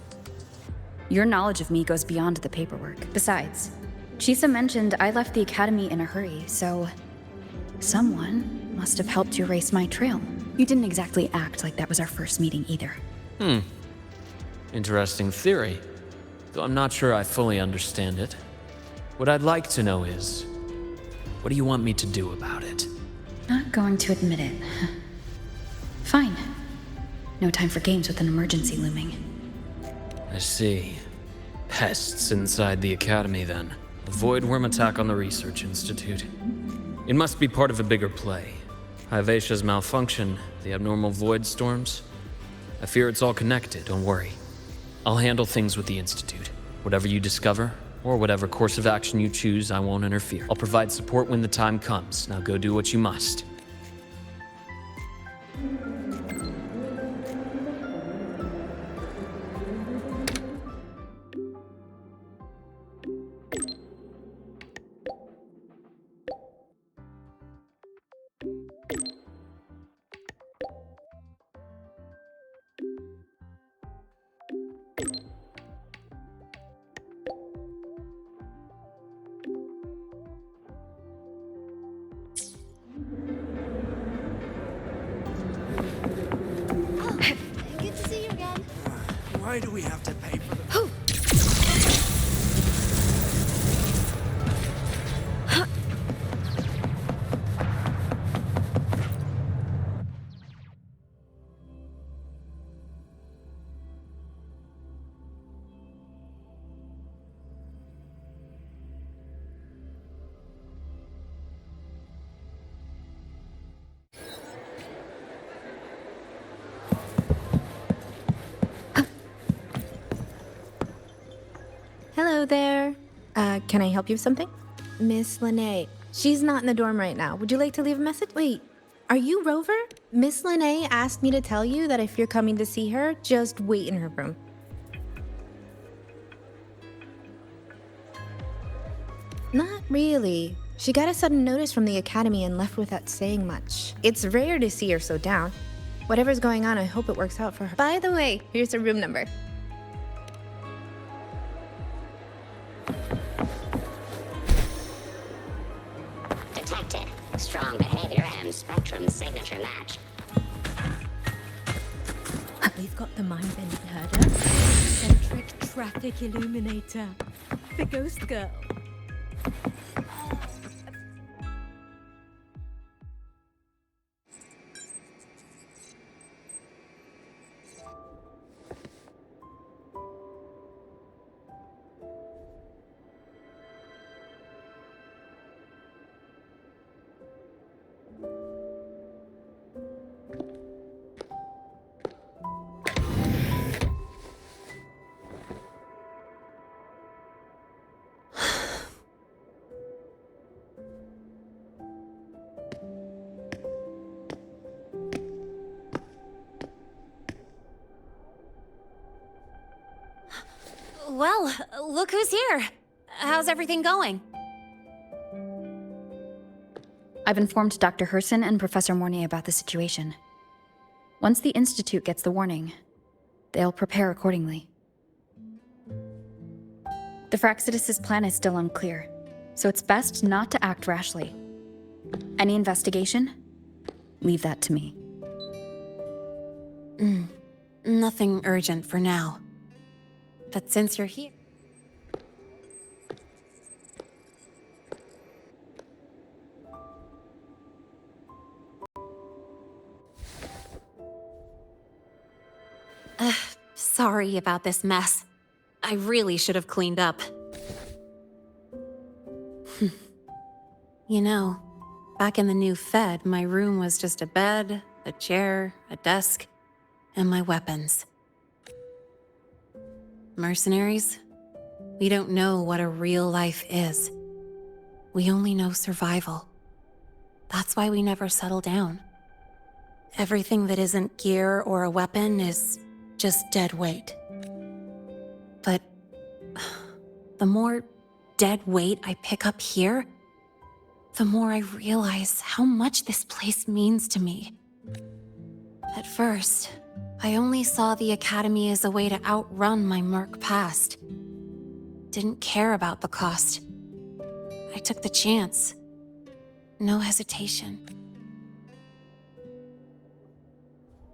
Your knowledge of me goes beyond the paperwork. Besides, Chisa mentioned I left the Academy in a hurry, so someone must have helped you erase my trail. You didn't exactly act like that was our first meeting either. Interesting theory. Though I'm not sure I fully understand it. What I'd like to know is, what do you want me to do about it? Not going to admit it. Fine. No time for games with an emergency looming. I see. Pests inside the Academy, then. A void worm attack on the Research Institute. It must be part of a bigger play. Hivacia's malfunction, the abnormal void storms. I fear it's all connected, don't worry. I'll handle things with the Institute. Whatever you discover, or whatever course of action you choose, I won't interfere. I'll provide support when the time comes. Now go do what you must. Good to see you again. Why do we have to pay for the... Hello there. Can I help you with something? Miss Lene. She's not in the dorm right now. Would you like to leave a message? Wait, are you Rover? Miss Lene asked me to tell you that if you're coming to see her, just wait in her room. Not really. She got a sudden notice from the academy and left without saying much. It's rare to see her so down. Whatever's going on, I hope it works out for her. By the way, here's her room number. Detected. Strong behavior and spectrum signature match. We've got the mind-bending herder, eccentric traffic illuminator, the ghost girl. Well, look who's here. How's everything going? I've informed Dr. Herson and Professor Mornay about the situation. Once the Institute gets the warning, they'll prepare accordingly. The Fraxidus' plan is still unclear, so it's best not to act rashly. Any investigation? Leave that to me. Nothing urgent for now. But since you're here... Sorry about this mess. I really should have cleaned up. You know, back in the new Fed, my room was just a bed, a chair, a desk, and my weapons. Mercenaries? We don't know what a real life is. We only know survival. That's why we never settle down. Everything that isn't gear or a weapon is just dead weight. But the more dead weight I pick up here, the more I realize how much this place means to me. At first, I only saw the Academy as a way to outrun my merc past. Didn't care about the cost. I took the chance. No hesitation.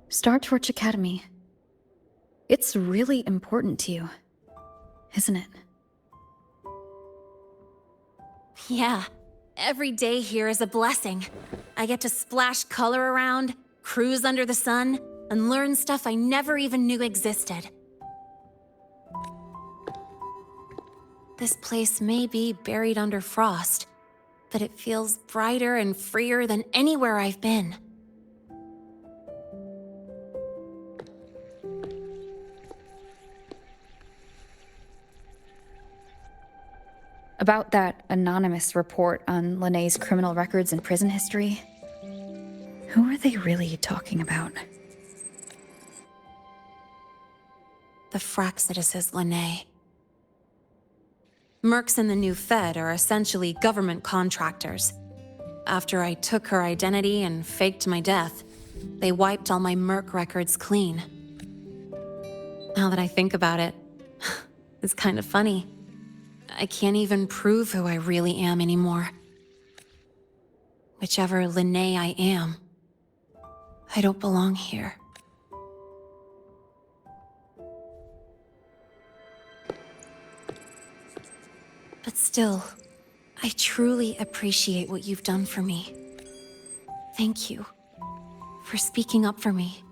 Star Torch Academy. It's really important to you, isn't it? Yeah, every day here is a blessing. I get to splash color around, cruise under the sun, and learn stuff I never even knew existed. This place may be buried under frost, but it feels brighter and freer than anywhere I've been. About that anonymous report on Linnéa's criminal records and prison history, who are they really talking about? The Frostlands Linné. Mercs in the new Fed are essentially government contractors. After I took her identity and faked my death, they wiped all my Merc records clean. Now that I think about it, it's kind of funny. I can't even prove who I really am anymore. Whichever Linné I am, I don't belong here. But still, I truly appreciate what you've done for me. Thank you for speaking up for me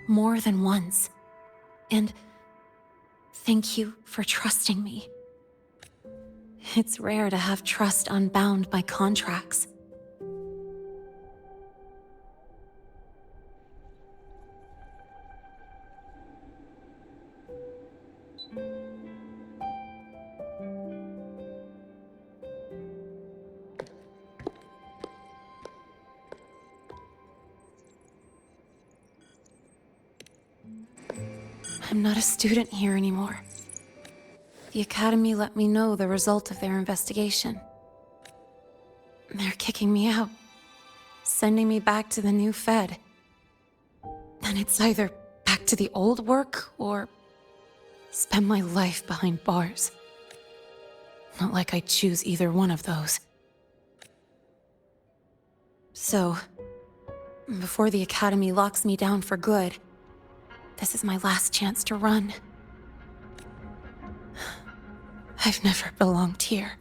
more than once. And thank you for trusting me. It's rare to have trust unbound by contracts. I'm not a student here anymore. The Academy let me know the result of their investigation. They're kicking me out, sending me back to the new Fed. And it's either back to the old work or spend my life behind bars. Not like I choose either one of those. So, before the Academy locks me down for good, this is my last chance to run. I've never belonged here.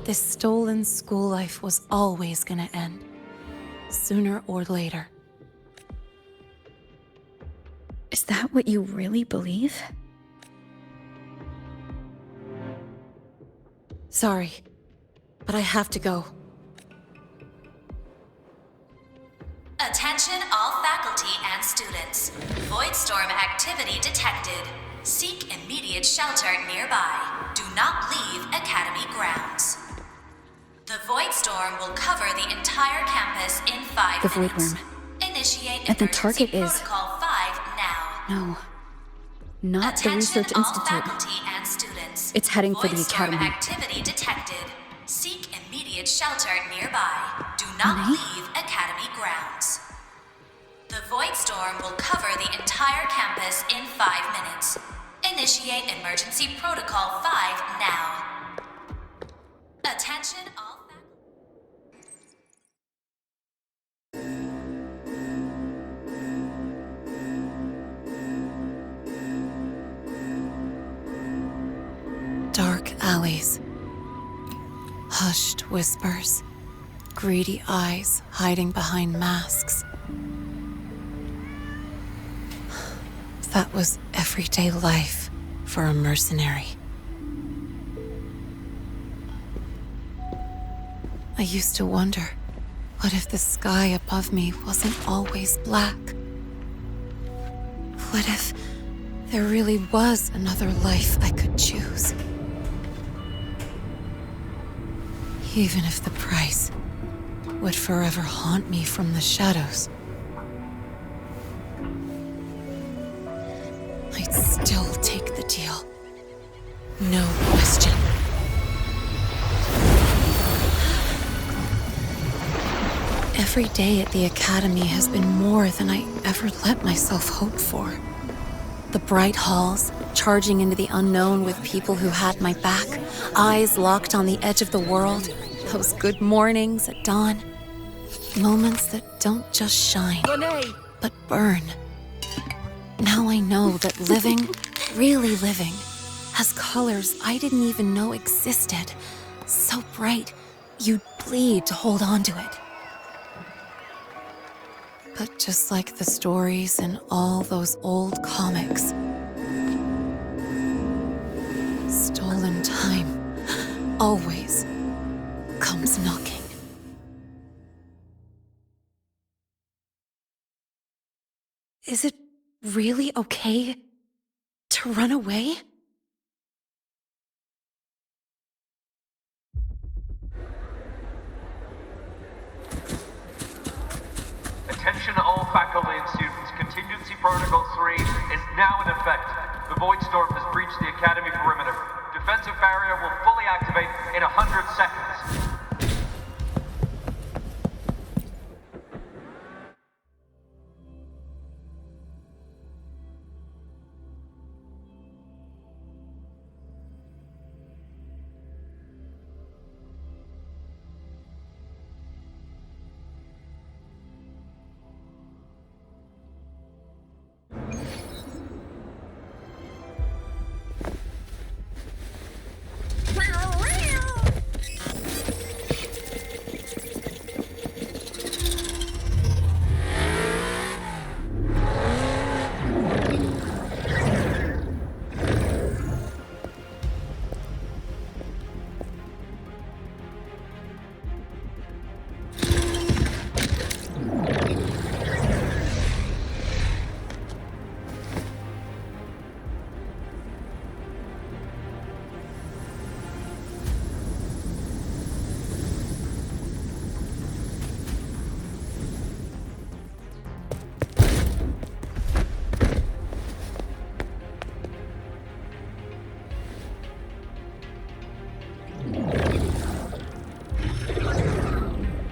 This stolen school life was always gonna end, sooner or later. Is that what you really believe? Sorry, but I have to go. Attention all faculty and students. Voidstorm activity detected. Seek immediate shelter nearby. Do not leave Academy grounds. The Voidstorm will cover the entire campus in 5 The minutes. Voidworm. Initiate And the emergency target is... protocol 5 now. No. Not the Attention Research all Institute. faculty and students. It's heading for the Voidstorm Academy. activity detected. Seek immediate shelter nearby. Do not leave Academy grounds. The Voidstorm will cover the entire campus in 5 minutes. Initiate emergency protocol 5 now. Attention all Dark alleys. Hushed whispers. Greedy eyes hiding behind masks. That was everyday life for a mercenary. I used to wonder, what if the sky above me wasn't always black? What if there really was another life I could choose? Even if the price would forever haunt me from the shadows. I'd still take the deal. No question. Every day at the Academy has been more than I ever let myself hope for. The bright halls, charging into the unknown with people who had my back, eyes locked on the edge of the world, those good mornings at dawn. Moments that don't just shine, but burn. Now I know that living, really living, has colors I didn't even know existed. So bright, you'd bleed to hold on to it. But just like the stories in all those old comics, stolen time always comes Is it really okay to run away? Attention all faculty and students. Contingency Protocol 3 is now in effect. The Void Storm has breached the Academy perimeter. Defensive barrier will fully activate in 100 seconds.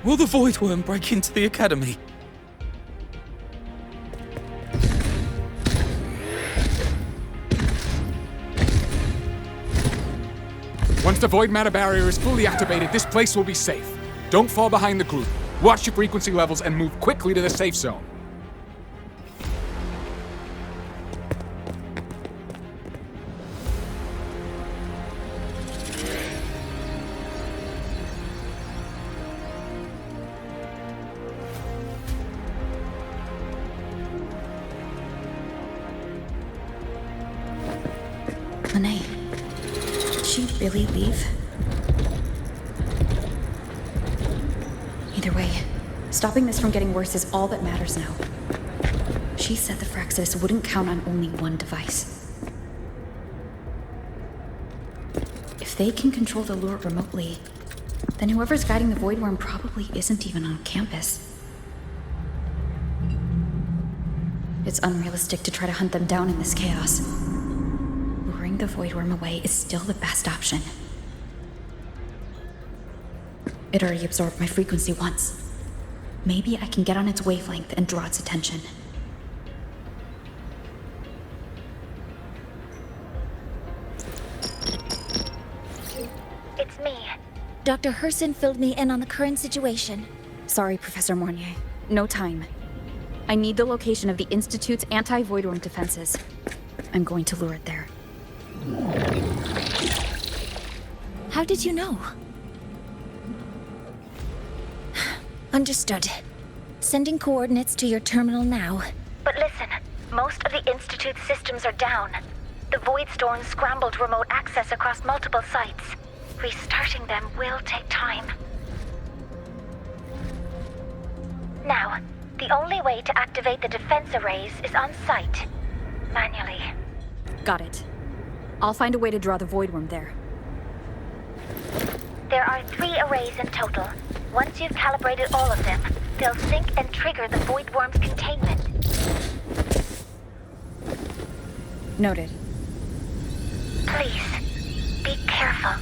Will the Void Worm break into the Academy? Once the void matter barrier is fully activated, this place will be safe. Don't fall behind the group. Watch your frequency levels and move quickly to the safe zone. Lene, did she really leave? Either way, stopping this from getting worse is all that matters now. She said the Fraxis wouldn't count on only one device. If they can control the lure remotely, then whoever's guiding the Void Worm probably isn't even on campus. It's unrealistic to try to hunt them down in this chaos. Luring the Void Worm away is still the best option. It already absorbed my frequency once. Maybe I can get on its wavelength and draw its attention. It's me. Dr. Herson filled me in on the current situation. Sorry, Professor Mornier. No time. I need the location of the Institute's anti-Void Worm defenses. I'm going to lure it there. How did you know? Understood. Sending coordinates to your terminal now. But listen, most of the Institute's systems are down. The Void Storm scrambled remote access across multiple sites. Restarting them will take time. Now, the only way to activate the defense arrays is on site. Manually. Got it. I'll find a way to draw the Void Worm there. There are 3 arrays in total. Once you've calibrated all of them, they'll sync and trigger the Void Worm's containment. Noted. Please, be careful.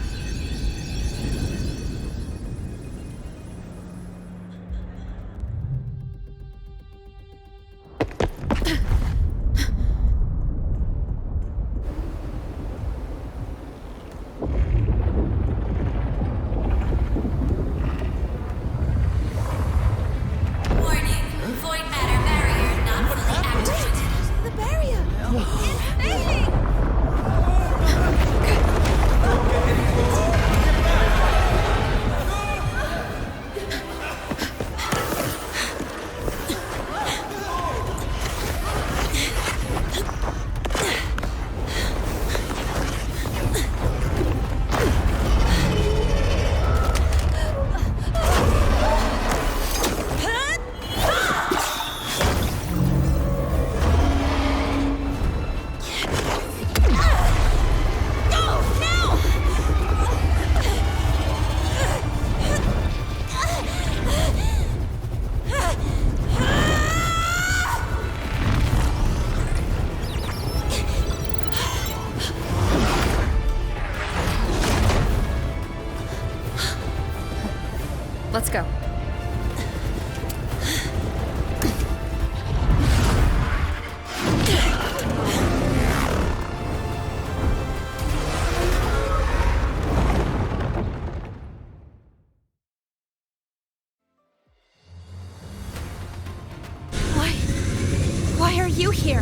Why are you here?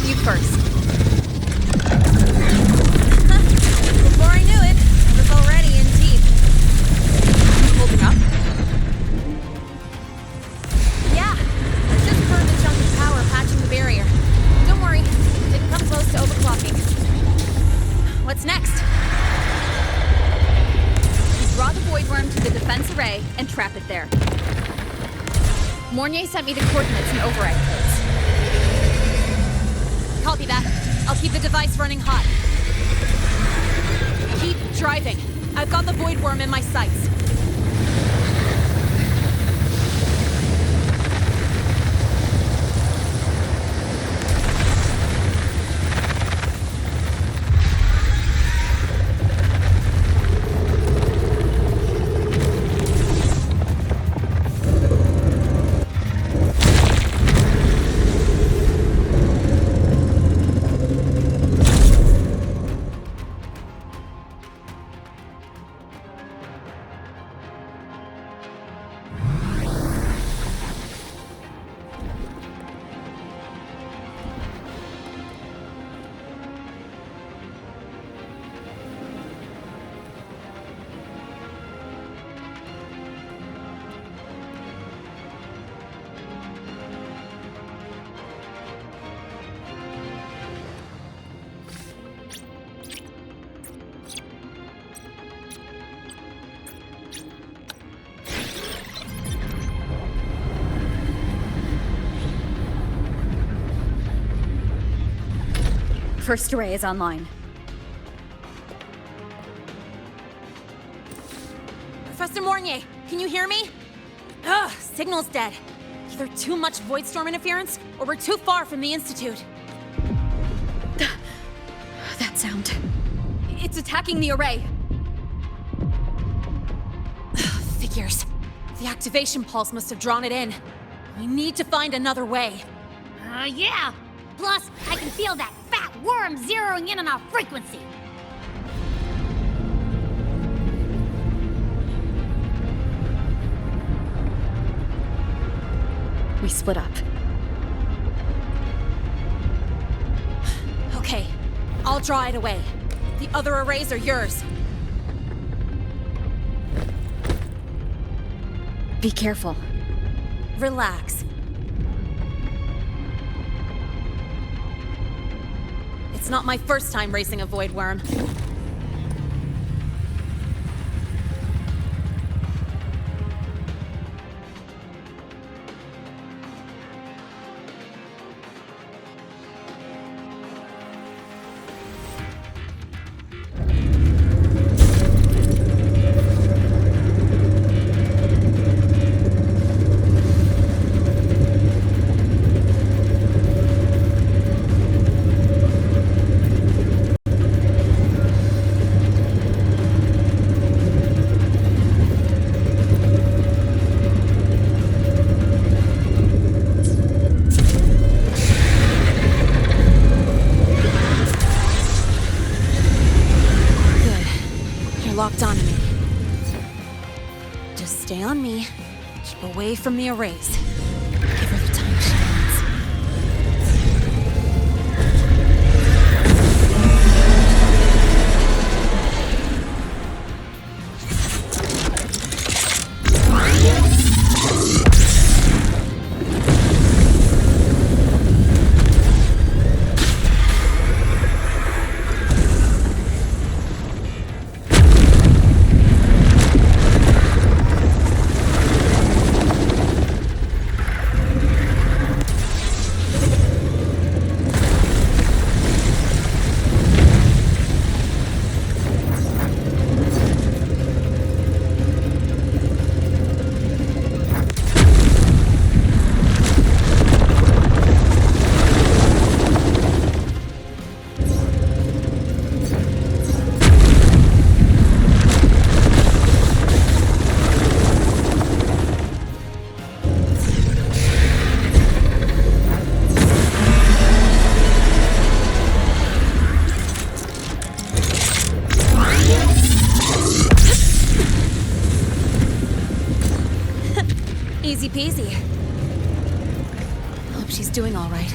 You first. Before I knew it, I was already in deep. Holding up? Yeah, I just burned a chunk of power patching the barrier. Don't worry, didn't come close to overclocking. What's next? You draw the void worm to the defense array and trap it there. Mornier sent me the coordinates and override codes. Copy that. I'll keep the device running hot. Keep driving. I've got the void worm in my sights. First array is online. Professor Mornier, can you hear me? Ugh, signal's dead. Either too much void storm interference, or we're too far from the Institute. That sound. It's attacking the array. Figures. The activation pulse must have drawn it in. We need to find another way. Yeah. Plus, I can feel that fat worm zeroing in on our frequency. We split up. Okay, I'll draw it away. The other arrays are yours. Be careful. Relax. It's not my first time racing a void worm. Locked onto me. Just stay on me. Keep away from the arrays. Give her the time she needs. Easy peasy. she's doing all right.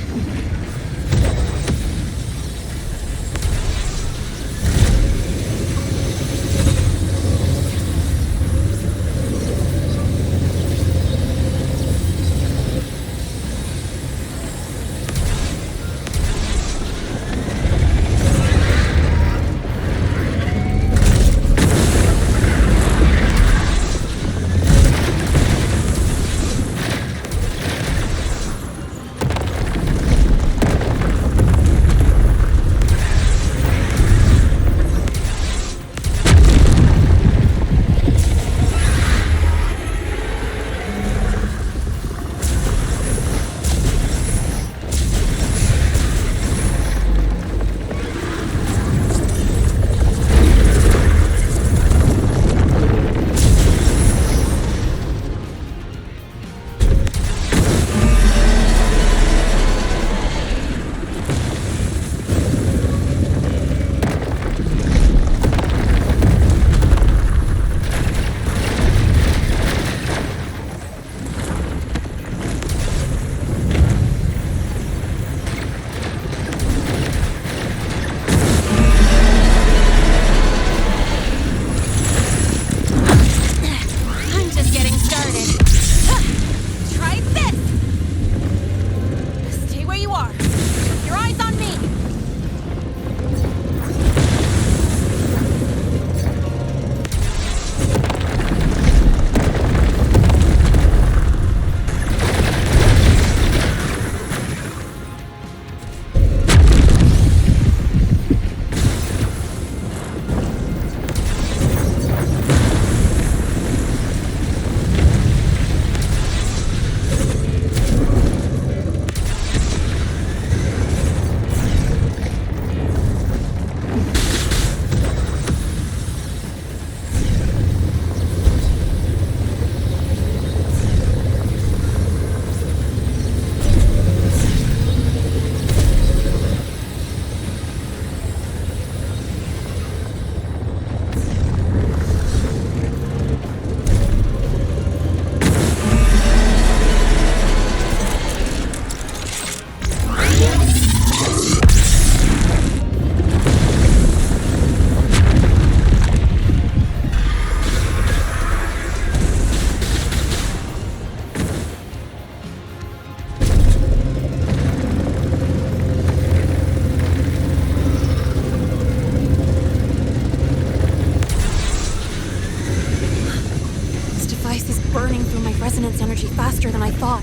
Resonance energy faster than I thought.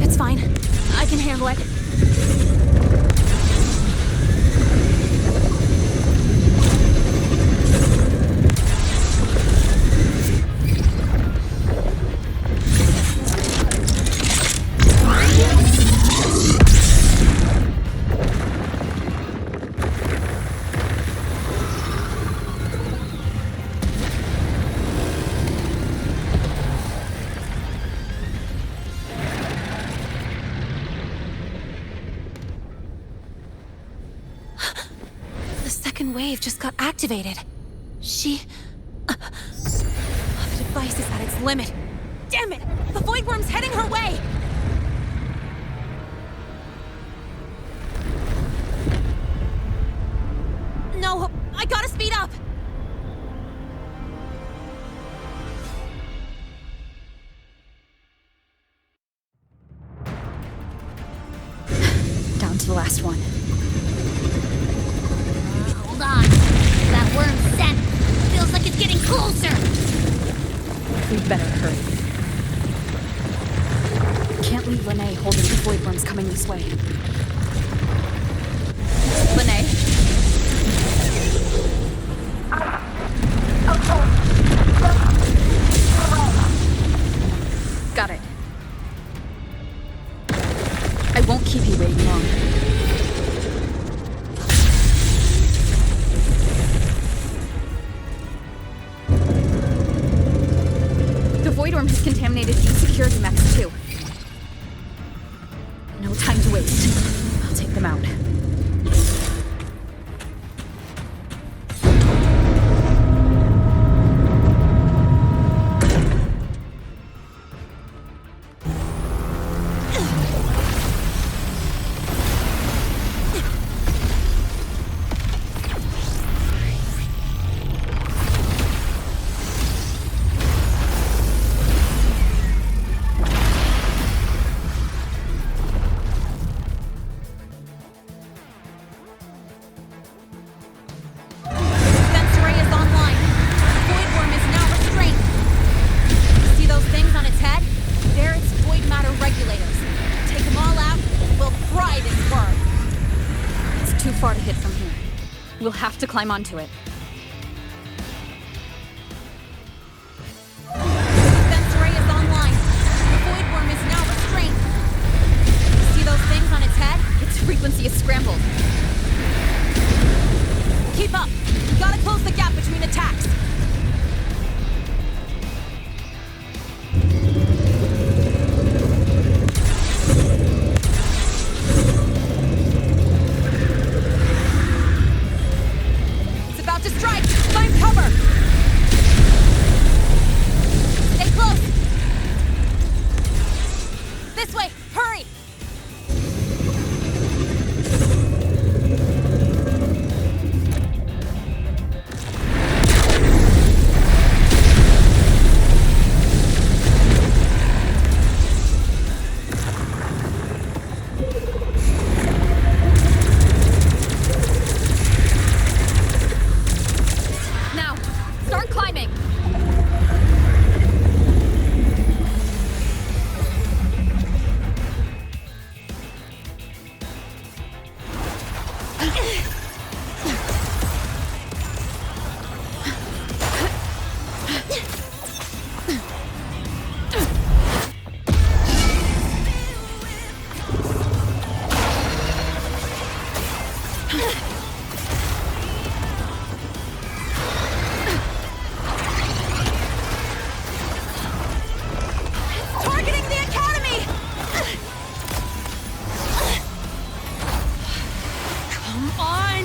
It's fine. I can handle it. Wave just got activated. The device is at its limit. Damn it! The Void Worm's heading her way! No, I gotta speed up! Down to the last one. Hold on. That worm's scent feels like it's getting closer. We'd better hurry. Can't leave Lahai holding the void worms coming this way. Lahai? Got it. I won't keep you waiting long. The void worm has contaminated these security mechs too. No time to waste. I'll take them out. far to hit from here. We'll have to climb onto it. Defense array is online. The void worm is now restrained. See those things on its head? Its frequency is scrambled. Keep up. We gotta close the gap between attacks. It's about to strike. Find cover. Stay close. This way. Hurry. Now, start climbing. Targeting the academy. Come on.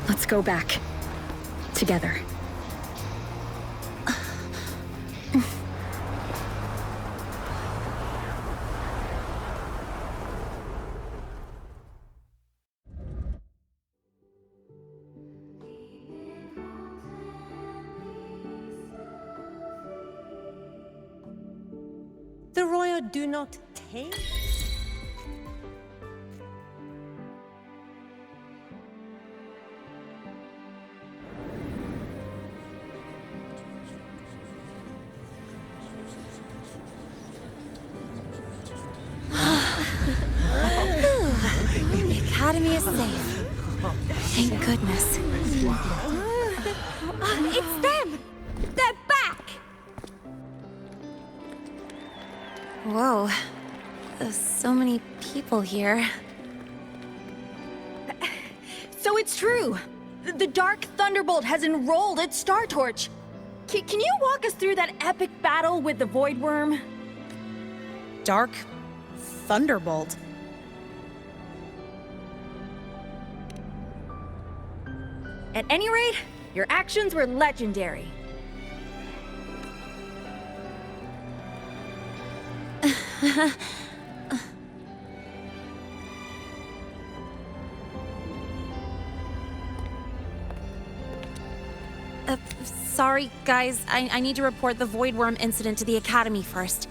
Let's go back. Together. The Royal do not take? The academy is safe. Thank goodness. It's them! They're back! Whoa. There's so many people here. So it's true! The Dark Thunderbolt has enrolled at Star Torch! Can you walk us through that epic battle with the Void Worm? Dark Thunderbolt? At any rate, your actions were legendary. Sorry, guys. I need to report the Void Worm incident to the Academy first.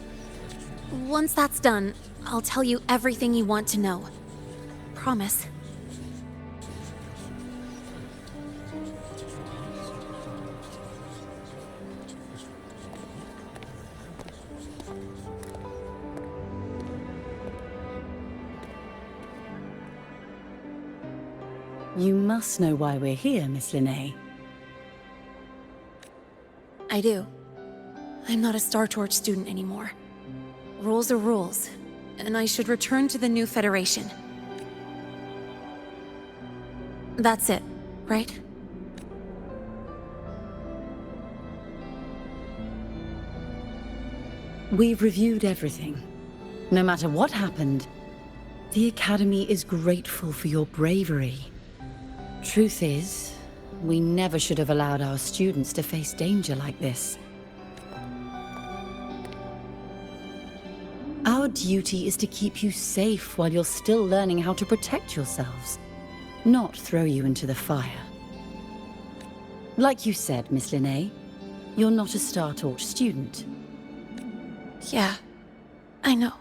Once that's done, I'll tell you everything you want to know. Promise. You must know why we're here, Miss Linnae. I do. I'm not a Star Torch student anymore. Rules are rules, and I should return to the new Federation. That's it, right? We've reviewed everything. No matter what happened, the Academy is grateful for your bravery. Truth is, we never should have allowed our students to face danger like this. Our duty is to keep you safe while you're still learning how to protect yourselves, not throw you into the fire. Like you said, Miss Linnae, you're not a Star Torch student. Yeah, I know.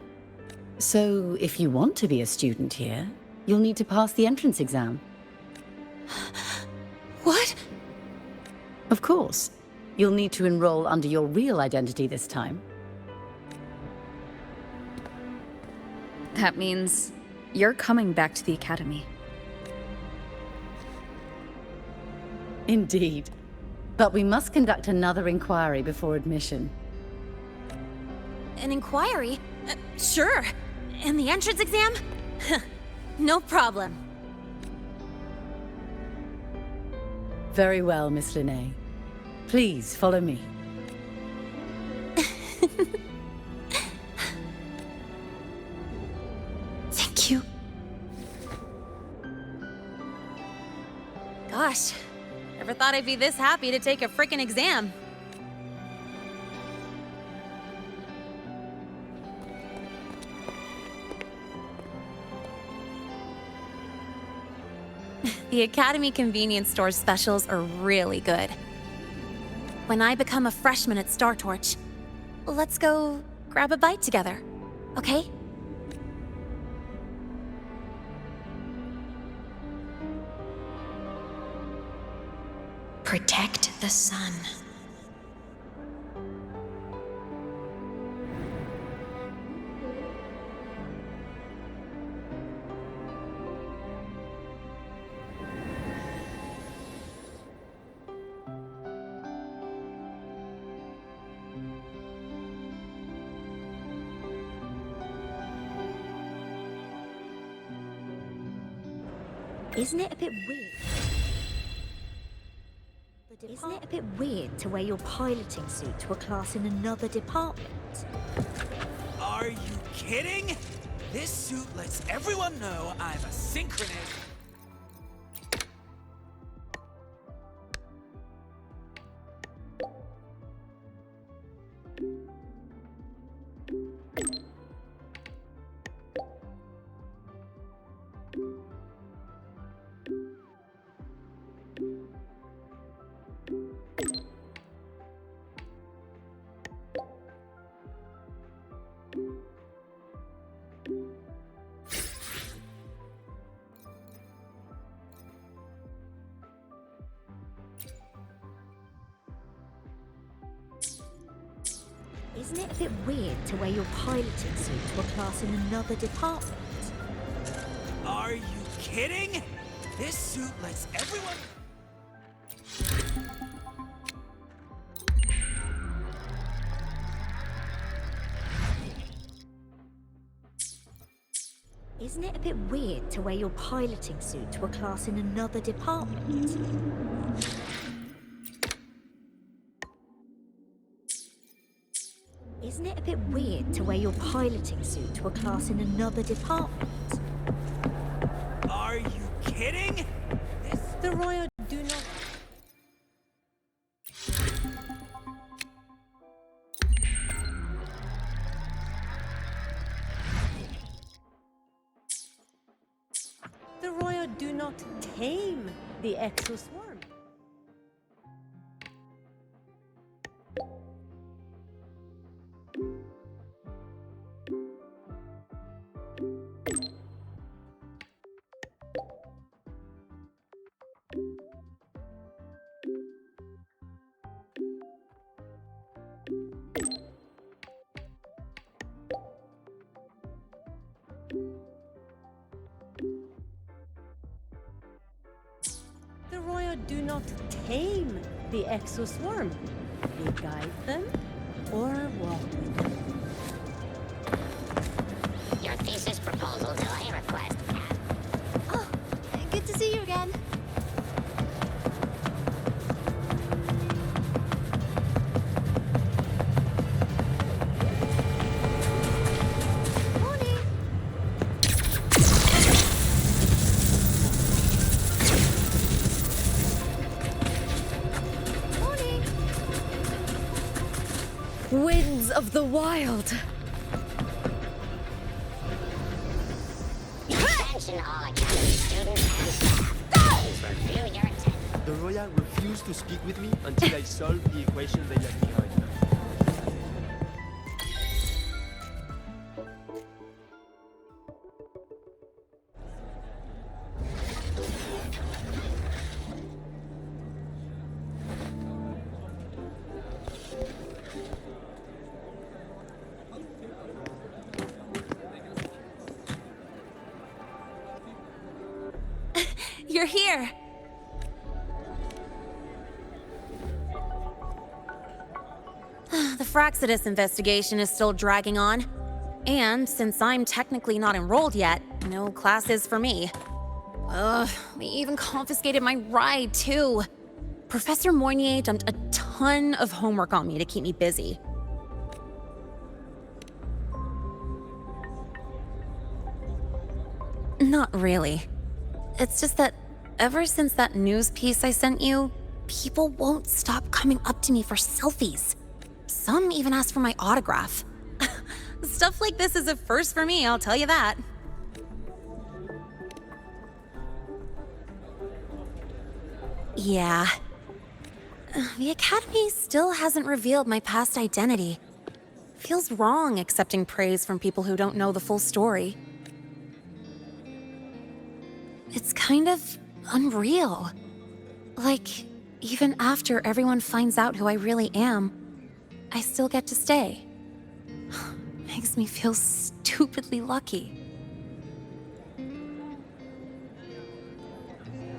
So, if you want to be a student here, you'll need to pass the entrance exam. What? Of course. You'll need to enroll under your real identity this time. That means you're coming back to the Academy. Indeed. But we must conduct another inquiry before admission. An inquiry? Sure. And the entrance exam? No problem. Very well, Miss Linnae. Please follow me. Thank you. Gosh, never thought I'd be this happy to take a frickin' exam. The Academy convenience store specials are really good. When I become a freshman at Star Torch, let's go grab a bite together, okay? Protect the sun. Isn't it a bit weird? Isn't it a bit weird to wear your piloting suit to a class in another department? Are you kidding? This suit lets everyone know I'm a synchronist. Isn't it a bit weird to wear your piloting suit to a class in another department? Are you kidding? This suit lets everyone... Isn't it a bit weird to wear your piloting suit to a class in another department? Isn't it a bit weird to wear your piloting suit to a class in another department? Are you kidding? The Royal do not... The Royal do not tame the exoswarm. The Royal do not tame the exoswarm. They guide them or walk with them. Your thesis proposal delay request, Cat. Oh, good to see you again. Winds of the wild. Attention all Academy students and staff. Please review your attendance. The Royal refused to speak with me until I solved the equation they left behind. You're here! The Fraxidus investigation is still dragging on. And since I'm technically not enrolled yet, no classes for me. Ugh, they even confiscated my ride, too. Professor Moynier dumped a ton of homework on me to keep me busy. Not really. It's just that ever since that news piece I sent you, people won't stop coming up to me for selfies. Some even ask for my autograph. Stuff like this is a first for me, I'll tell you that. Yeah. The Academy still hasn't revealed my past identity. Feels wrong accepting praise from people who don't know the full story. It's kind of unreal. Like, even after everyone finds out who I really am, I still get to stay. Makes me feel stupidly lucky.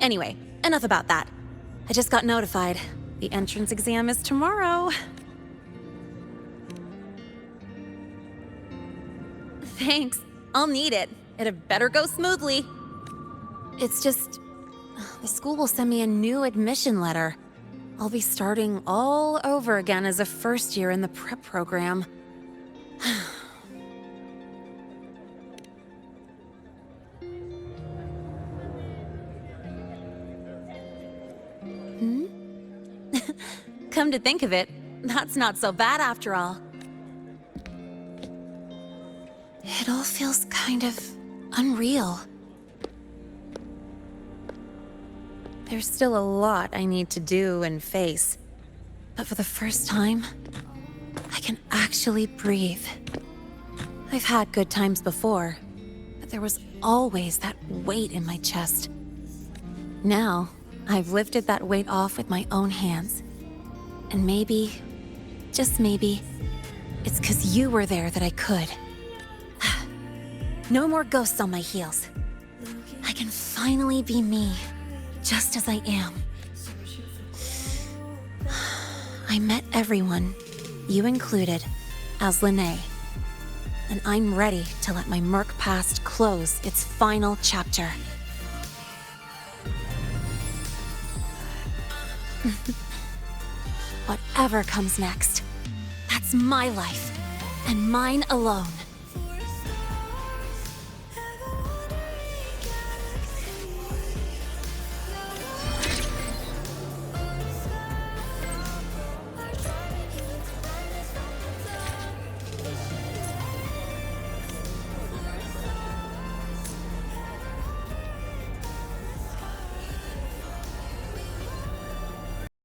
Anyway, enough about that. I just got notified. The entrance exam is tomorrow. Thanks. I'll need it. It had better go smoothly. It's just, the school will send me a new admission letter. I'll be starting all over again as a first year in the prep program. Come to think of it, that's not so bad after all. It all feels kind of unreal. There's still a lot I need to do and face, but for the first time, I can actually breathe. I've had good times before, but there was always that weight in my chest. Now, I've lifted that weight off with my own hands. And maybe, just maybe, it's 'cause you were there that I could. No more ghosts on my heels. I can finally be me, just as I am. I met everyone, you included, as Lahai. And I'm ready to let my Merc past close its final chapter. Whatever comes next, that's my life, and mine alone.